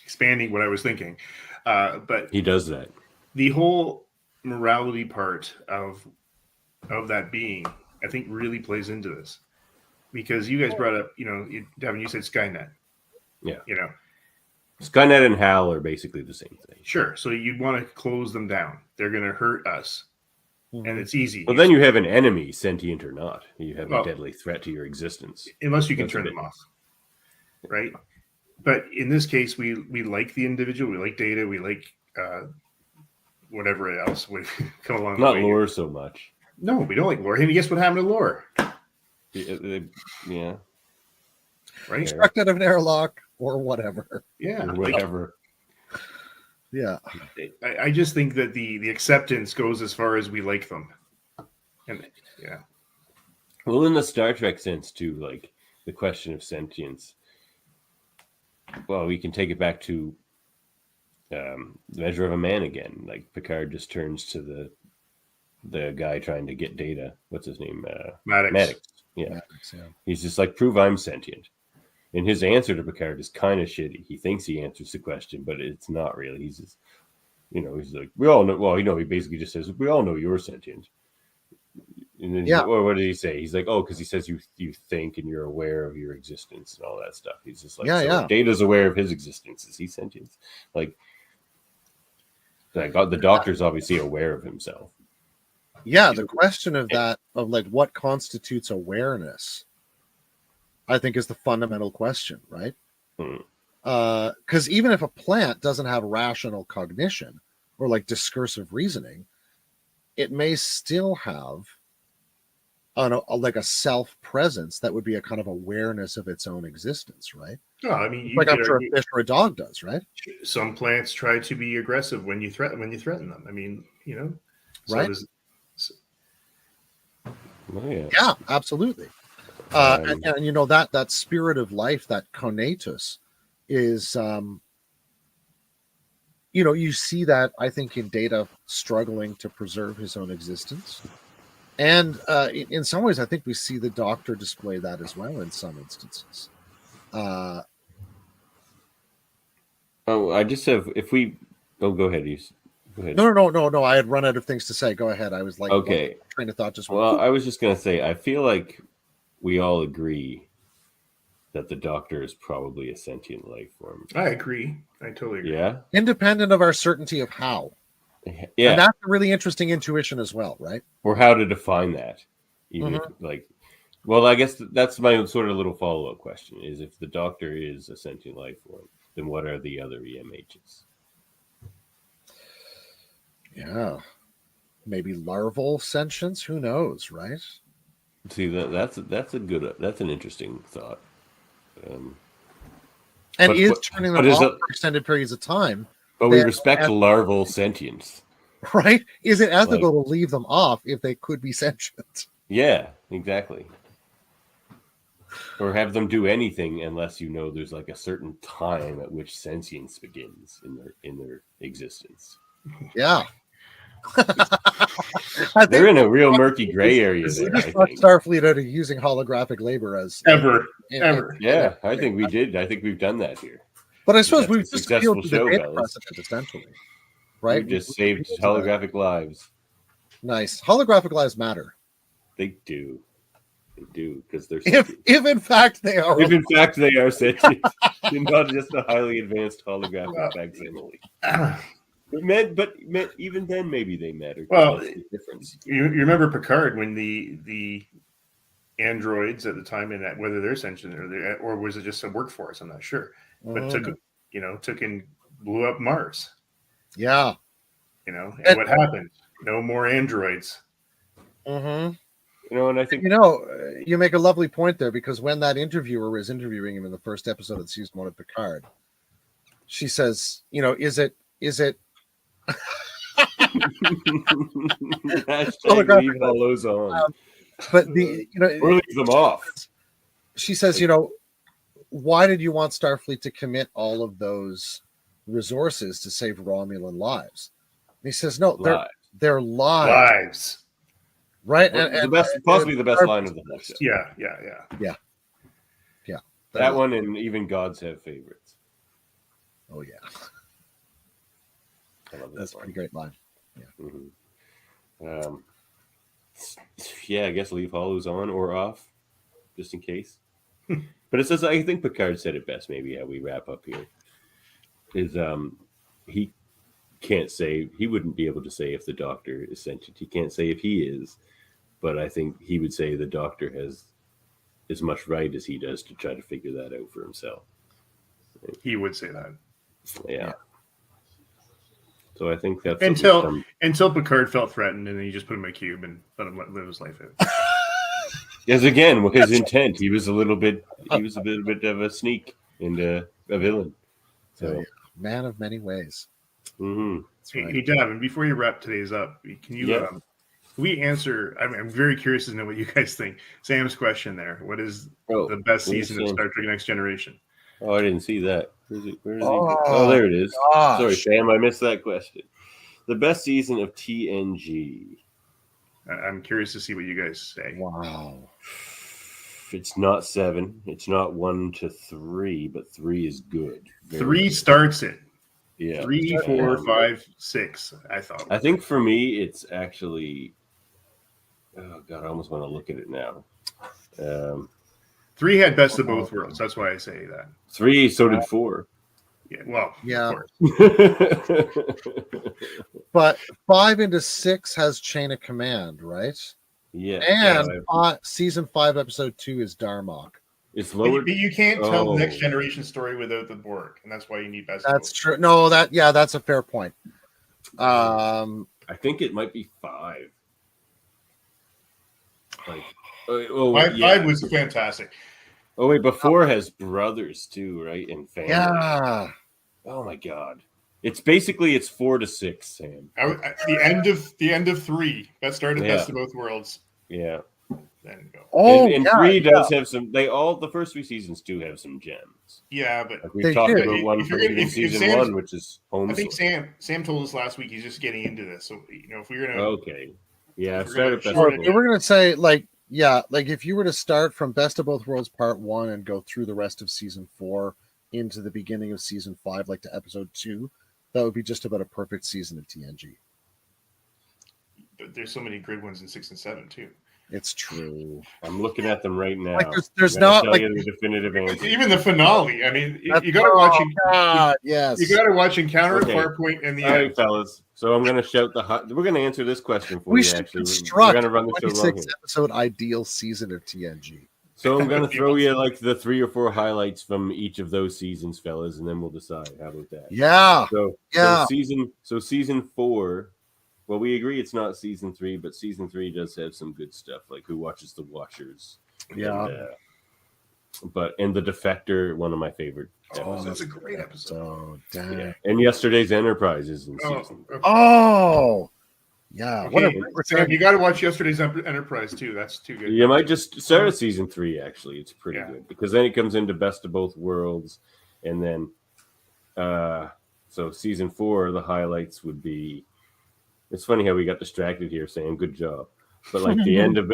expanding what I was thinking. But He does that. the whole morality part of that being, I think, really plays into this because you guys brought up, Davin, you said Skynet. Yeah. Skynet and HAL are basically the same thing. Sure. So you'd want to close them down. They're going to hurt us. And it's easy. Well, then you have an enemy, sentient or not. You have a deadly threat to your existence. Unless you can turn them off. Right? But in this case, we like the individual. We like data. We like whatever else would come along. Not lore so much. No, we don't like lore. Hey, guess what happened to lore? Yeah. Right? Constructed of an airlock or whatever. Yeah. Or whatever. Yeah. I just think that the acceptance goes as far as we like them. And yeah. Well, in the Star Trek sense, too, like the question of sentience, well, we can take it back to the Measure of a Man again. Like Picard just turns to the guy trying to get data. What's his name? Maddox. Yeah. Maddox, yeah. He's just like, prove I'm sentient. And his answer to Picard is kind of shitty. He thinks he answers the question, but it's not really. He's just, he's like, we all know. Well, he basically just says, we all know you're sentient. And then, or what did he say? He's like, oh, because he says you think and you're aware of your existence and all that stuff. He's just like, Data's aware of his existence. Is he sentient? Like the doctor's obviously aware of himself. Yeah, the question of that, of like what constitutes awareness, I think is the fundamental question, right? Because even if a plant doesn't have rational cognition or like discursive reasoning, it may still have like a self-presence that would be a kind of awareness of its own existence, right? No, I mean, like I'm sure a fish or a dog does, right? Some plants try to be aggressive when you threaten them. I mean, right? Yeah, absolutely. And that spirit of life, that conatus, is you see that, I think, in Data struggling to preserve his own existence, and in some ways I think we see the Doctor display that as well in some instances. I just have, if we go ahead, go ahead. No, I had run out of things to say. Go ahead. I was like, okay, train of thought just went. Well, I was just gonna say, I feel like we all agree that the Doctor is probably a sentient life form. I agree. I totally agree. Yeah. Independent of our certainty of how. Yeah. And that's a really interesting intuition as well, right? Or how to define that. Even if, well, I guess that's my sort of little follow-up question is, if the Doctor is a sentient life form, then what are the other EMHs? Yeah. Maybe larval sentience? Who knows, right? See, that's an interesting thought. And turning them off for extended periods of time But we then respect larval sentience. right? Is it ethical to leave them off if they could be sentient? Yeah, exactly. Or have them do anything unless you know there's like a certain time at which sentience begins in their existence. Yeah. They're in a real murky gray area We there, just I talked think. Starfleet out of using holographic labor as Ever. Yeah, I think we did. I think we've done that here. But I suppose That's a we've just appealed successful to the show, data fellas. precedent, essentially. Right? We just We've saved appealed to that. holographic lives. Nice. Holographic lives matter. They do. They do, because they're If sentient. in fact they are. If in fact they are sentient, and not just a highly advanced holographic facsimile. But even then, maybe they matter. Well, That's the difference. You remember Picard when the androids at the time, and whether they're sentient or was it just a workforce? I'm not sure. But took and blew up Mars. Yeah. And what happened? No more androids. Mm-hmm. And I think you make a lovely point there, because when that interviewer was interviewing him in the first episode of season 1 of Picard, she says, is it Hashtag leave all those on. But or leave them off. She says, why did you want Starfleet to commit all of those resources to save Romulan lives? And he says, no, they're lives. Right? And possibly the best line of the whole show. Yeah. That one, and even gods have favorites. Oh, yeah. I love That's a pretty great line. Yeah. Mm-hmm. Yeah, I guess leave hollows on or off, just in case. But it says, I think Picard said it best, maybe, how we wrap up here, is he can't say, he wouldn't be able to say if the Doctor is sentient. He can't say if he is, but I think he would say the Doctor has as much right as he does to try to figure that out for himself. He would say that. Yeah. So I think that's until Picard felt threatened, and then he just put him in a cube and let him live his life out. Yes, again, with his intent, he was a little bit of a sneak and a villain. So, man of many ways. Mm-hmm. Hey, Davin, before you wrap today's up, can you can we answer? I'm very curious to know what you guys think. Sam's question there: what is the best season of Star Trek: Next Generation? Oh, I didn't see that. Where is he? Oh, there it is. Gosh. Sorry, Sam, I missed that question. The best season of TNG. I'm curious to see what you guys say. Wow. It's not 7. It's not 1 to 3, but 3 is good. 3 starts it. Yeah. 3, 4, 5, 6. I thought. I think for me, it's actually. Oh God, I almost want to look at it now. 3 had best of both worlds. That's why I say that. 3, so did 4. Yeah. Well. Yeah. Of course. But 5 into 6 has Chain of Command, right? Yeah. And season 5, episode 2 is Darmok. It's lower. But you can't tell the Next Generation story without the Borg, and that's why you need best. That's true. No, that's a fair point. I think it might be 5. Like, 5 was fantastic. Oh wait, but 4 has brothers too, right? And family. Yeah. Oh my God. It's 4 to 6, Sam. The end of 3 that started best of both worlds. Yeah. Then go. Oh, and 3 does have some. The first 3 seasons do have some gems. Yeah, but like we talked about one from if season Sam's, 1, which is home. I think Sam told us last week he's just getting into this. So if we're gonna we're gonna say if you were to start from Best of Both Worlds Part 1 and go through the rest of season 4 into the beginning of season 5, like to episode 2, that would be just about a perfect season of TNG. But there's so many good ones in 6 and 7 too. It's true. I'm looking at them right now. Like there's not like the definitive answer. Even the finale. I mean, you got to watch. Yes, you got to watch Encounter at Farpoint and the end. All right, fellas. So I'm going to shout We're going to answer this question for you. Actually, we're going to run the show long here. Episode ideal season of TNG. So I'm going to throw you like the 3 or 4 highlights from each of those seasons, fellas, and then we'll decide. How about that? Yeah. So season 4. Well, we agree it's not season 3, but season 3 does have some good stuff, like Who Watches the Watchers. Yeah. And the Defector, one of my favorite Oh, that's a great episode. Dang. Yeah. And yesterday's Enterprise is in season. Okay. Oh, yeah. What a Okay, great Sam, return. you got to watch yesterday's Enterprise too. That's too good. You might just start at season 3. Actually, it's pretty Yeah. good because then it comes into Best of Both Worlds, and then so season 4, the highlights would be. It's funny how we got distracted here saying "good job," but like the end of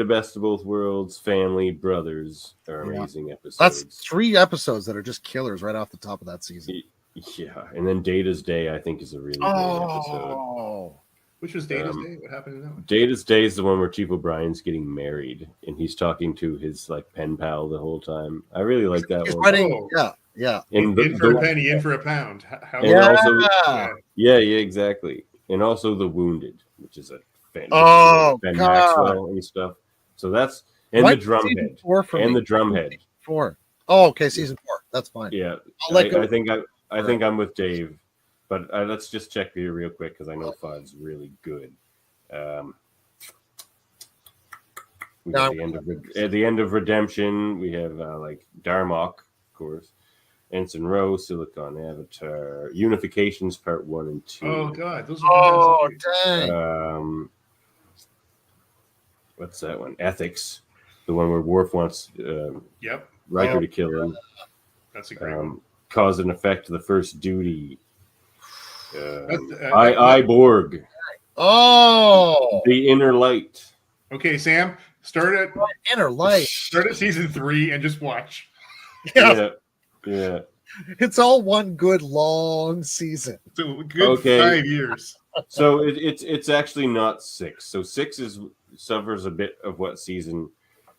Best of Both Worlds, Family, Brothers are amazing episodes. That's 3 episodes that are just killers right off the top of that season. Yeah, and then Data's Day I think is a really great episode. Oh, Which was Data's Day? What happened in that one? Data's Day is the one where Chief O'Brien's getting married and he's talking to his like pen pal the whole time. I really like that he's one. writing. Yeah. And In for a penny, in for a pound. How And also, Yeah. yeah, exactly. And also The Wounded, which is a fan. Oh, Ben God. Maxwell and stuff. So that's and Why the Drumhead season 4 for and me? the Drumhead. 4. Oh, okay, season 4. That's fine. Yeah, I'll let go. I think I'm with Dave, but let's just check here real quick because I know 5's really good. We got at the end of Redemption. We have like Darmok, of course, Ensign Rowe, Silicon Avatar, Unifications Part 1 and 2. Oh God, those are fantastic. Dang. What's that one? Ethics, the one where Worf wants Yep, Riker to kill him. that's a great one. Cause and Effect, The First Duty. That's- Borg, Oh, The Inner Light. Okay, Sam, start Inner Light. at season 3 and just watch. Yeah. Yeah. It's all one good long season. So good Okay. 5 years. So it's actually not 6. So 6 suffers a bit of what season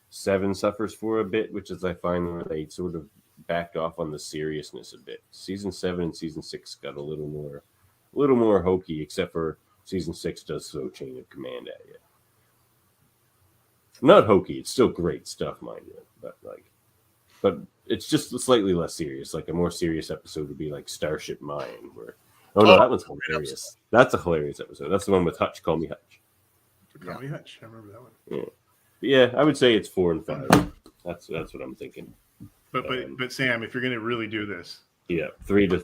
7 suffers for a bit, which is I find where they sort of backed off on the seriousness a bit. Season 7 and season 6 got a little more hokey, except for season 6 does throw Chain of Command at you. Not hokey, it's still great stuff, mind you, but it's just slightly less serious. Like a more serious episode would be like Starship Mine, where that one's hilarious. That's a hilarious episode. That's the one with Hutch. Call Me Hutch. Call Me Hutch. I remember that one. Yeah, I would say it's 4 and 5. That's what I'm thinking. But Sam, if you're going to really do this, 3 to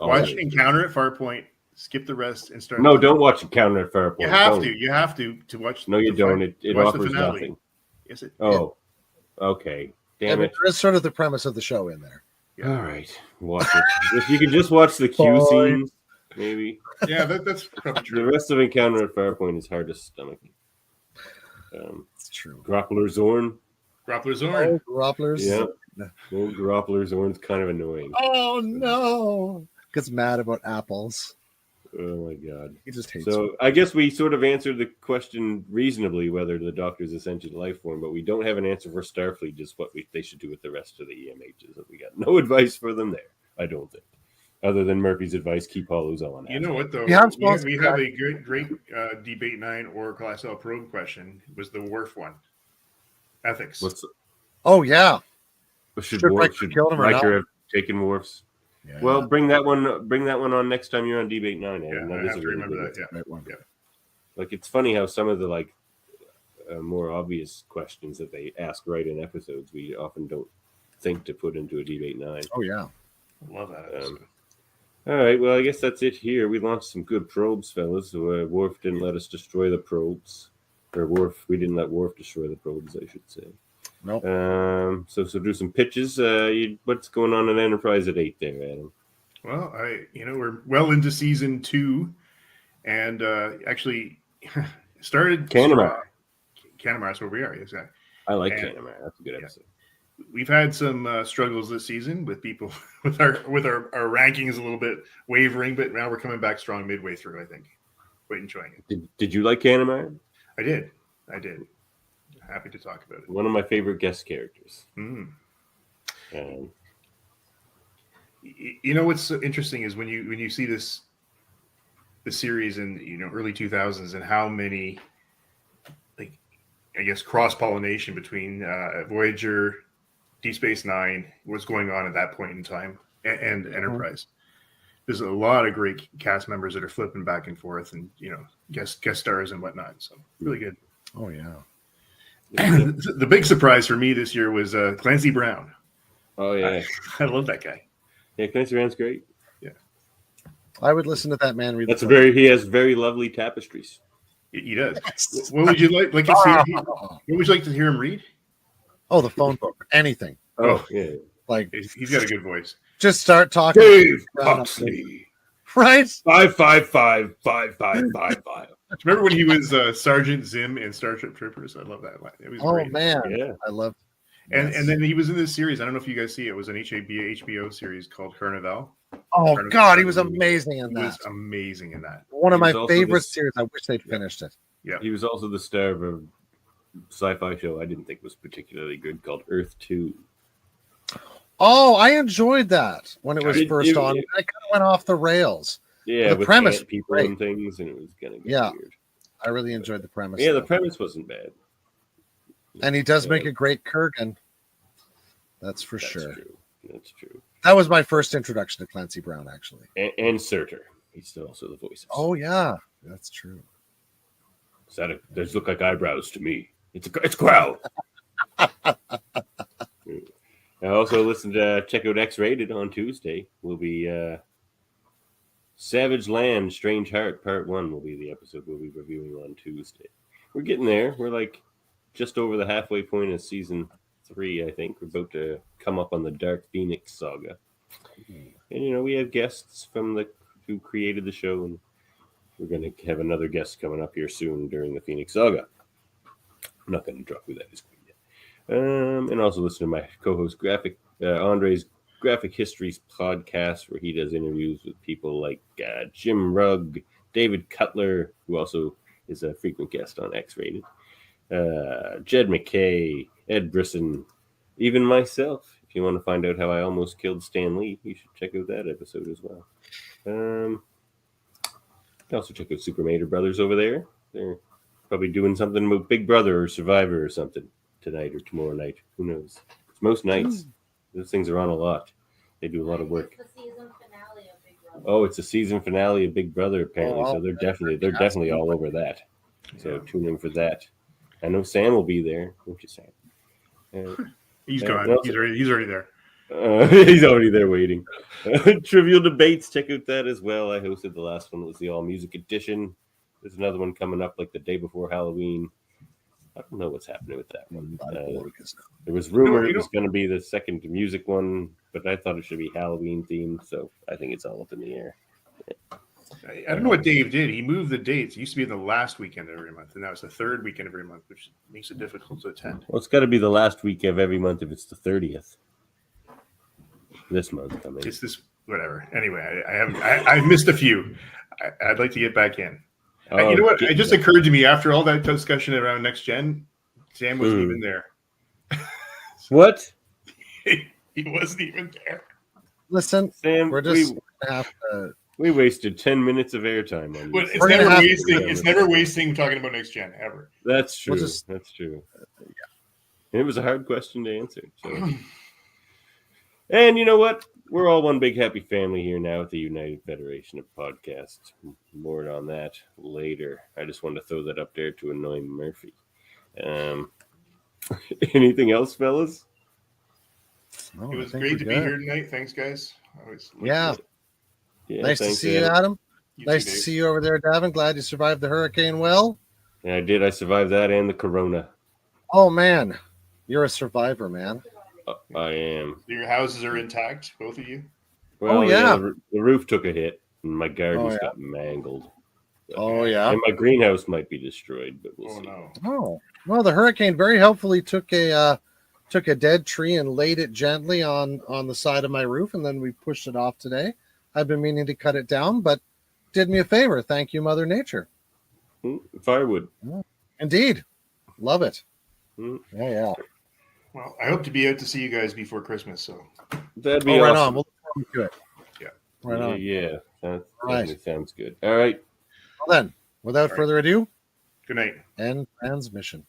watch Encounter at Farpoint, skip the rest, and start. No, don't watch Encounter at Farpoint. You have to watch. No, you don't. It watch the offers finale. nothing. Yes, it. Oh, okay. Damn it. There is sort of the premise of the show in there. All right, watch it. If you could just watch the Q scenes, maybe. Yeah, that's probably The true. rest of Encounter at Farpoint is hard to stomach. It's true. Groppler Zorn. Grappler Zorn. Oh, Grapplers. Yeah. No, Groppler Zorn's kind of annoying. Oh no. Gets mad about apples. Oh my god. He just hates So I guess we sort of answered the question reasonably whether the Doctor is a sentient life form, but we don't have an answer for Starfleet, just what they should do with the rest of the EMHs. We got no advice for them there, I don't think. Other than Murphy's advice, keep hollows on. You know what though? We have we have sponsored a great debate 9 or Class L probe question. It was the Worf one. Ethics. Oh yeah. Should Riker kill him or not? Riker have taken Worf's? Yeah. Well, bring that one on next time you're on Debate 9. Yeah, Adam. I That is have a to really remember good that. Yeah. Right one. Like it's funny how some of the more obvious questions that they ask right in episodes we often don't think to put into a Debate 9. Oh yeah. I love that episode. All right, well I guess that's it here. We launched some good probes, fellas. So, Worf didn't let us destroy the probes, or we didn't let Worf destroy the probes, I should say. Nope. So do some pitches. What's going on in Enterprise at 8 there, Adam? Well, we're well into season 2, and actually started Canamar. Canamar is where we are, exactly. I like And- Canamar. That's a good episode. We've had some struggles this season with people with our rankings a little bit wavering, but now we're coming back strong midway through. I think, quite enjoying it. Did you like Canamar? I did. Happy to talk about it. One of my favorite guest characters. Mm. Um, You know what's so interesting is when you see the series in early 2000s and how many cross pollination between Voyager, Deep Space Nine was going on at that point in time and Enterprise. There's a lot of great cast members that are flipping back and forth and guest stars and whatnot. So really good. Oh yeah. The big surprise for me this year was Clancy Brown. oh yeah, I love that guy. Yeah, Clancy Brown's great. I would listen to that man read. That's the a very. He has very lovely tapestries. He does. Yes. What would you like to see? What would you like to hear him read? Oh, the phone book. Anything. Oh, yeah. Like, He's got a good voice. just start talking. Dave Huxley. Right? 555-5555. Remember when he was Sergeant Zim in Starship Troopers? I love that line. It was Oh great. man, Yeah. I love. And then he was in this series. I don't know if you guys see it. It was an HBO series called Carnival. Oh God, he was amazing in He that. was amazing in that. One of He my was also favorite this- series. I wish they'd finished it. Yeah. He was also the star of a sci-fi show I didn't think was particularly good called Earth 2. Oh, I enjoyed that when it was It- first it- on. It kind of went off the rails. Yeah, The with premise ant people was and things, and it was gonna get Yeah. weird. I really enjoyed the premise. Yeah, the though. premise wasn't bad. And he does make a great Kurgan. That's for That's sure. true. That's true. That was my first introduction to Clancy Brown, actually. And Surtur. He's still also the voice. Oh yeah, that's true. Those look like eyebrows to me. It's Crow. I also listened to check out X-Rated on Tuesday. Will be Savage Land, Strange Heart, Part 1 will be the episode we'll be reviewing on Tuesday. We're getting there. We're like just over the halfway point of season 3, I think. We're about to come up on the Dark Phoenix saga. And, we have guests from who created the show, and we're going to have another guest coming up here soon during the Phoenix saga. I'm not going to drop who that is quite yet. And also listen to my co-host Andre's Graphic Histories podcast, where he does interviews with people like Jim Rugg, David Cutler, who also is a frequent guest on X-Rated, Jed McKay, Ed Brisson, even myself. If you want to find out how I almost killed Stan Lee, you should check out that episode as well. Also check out Super Mater Brothers over there. They're probably doing something with Big Brother or Survivor or something tonight or tomorrow night. Who knows? It's most nights. Those things are on a lot. They do a lot of work. It's the season finale of Big Brother. Oh, it's a season finale of Big Brother apparently, Oh, so they're definitely all over that. So tune in for that. I know Sam will be there, won't you, Sam? He's Yeah, gone. well, He's already there. He's already there waiting. Trivial Debates, check out that as well. I hosted the last one. It was the All Music Edition. There's another one coming up like the day before Halloween. I don't know what's happening with that one. There was rumor it was going to be the second music one, but I thought it should be Halloween themed, so I think it's all up in the air. I don't know what Dave did. He moved the dates. It used to be the last weekend of every month, and now it's the third weekend of every month, which makes it difficult to attend. Well, it's got to be the last week of every month if it's the 30th. This month, I mean. It's this whatever. Anyway, I've missed a few. I'd like to get back in. Oh, you know what? It just occurred to me after all that discussion around next gen, Sam wasn't even there. What? He wasn't even there. Listen, Sam, we're just gonna have to. we wasted 10 minutes of airtime on But this. it's We're gonna never have to wasting. do It's never wasting talking about next gen ever. That's true. just- That's true. And it was a hard question to answer. So. And you know what? We're all one big happy family here now at the United Federation of Podcasts. More on that later. I just wanted to throw that up there to annoy Murphy. Anything else, fellas? Oh, It I was think great we're to be good. here tonight. Thanks, guys. Yeah, Yeah, nice to thanks, see you, Adam. Adam. You Nice too, to Dave. see you over there, Davin. Glad you survived the hurricane well. Yeah, I did. I survived that and the corona. Oh man, you're a survivor, man. I am. Your houses are intact, both of you. Well, yeah. the roof took a hit, and my gardens yeah. got mangled. Oh yeah. And my greenhouse might be destroyed, but we'll Oh see. no. Oh well, the hurricane very helpfully took a dead tree and laid it gently on the side of my roof, and then we pushed it off today. I've been meaning to cut it down, but did me a favor. Thank you, Mother Nature. Firewood. Indeed, love it. Hmm. Yeah. Well, I hope to be out to see you guys before Christmas. So That'd be Oh, right on. awesome. We'll look forward to it. Yeah. Right on. Yeah. That Right. definitely sounds good. All right. Well then, without All right. further ado, good night. end transmission.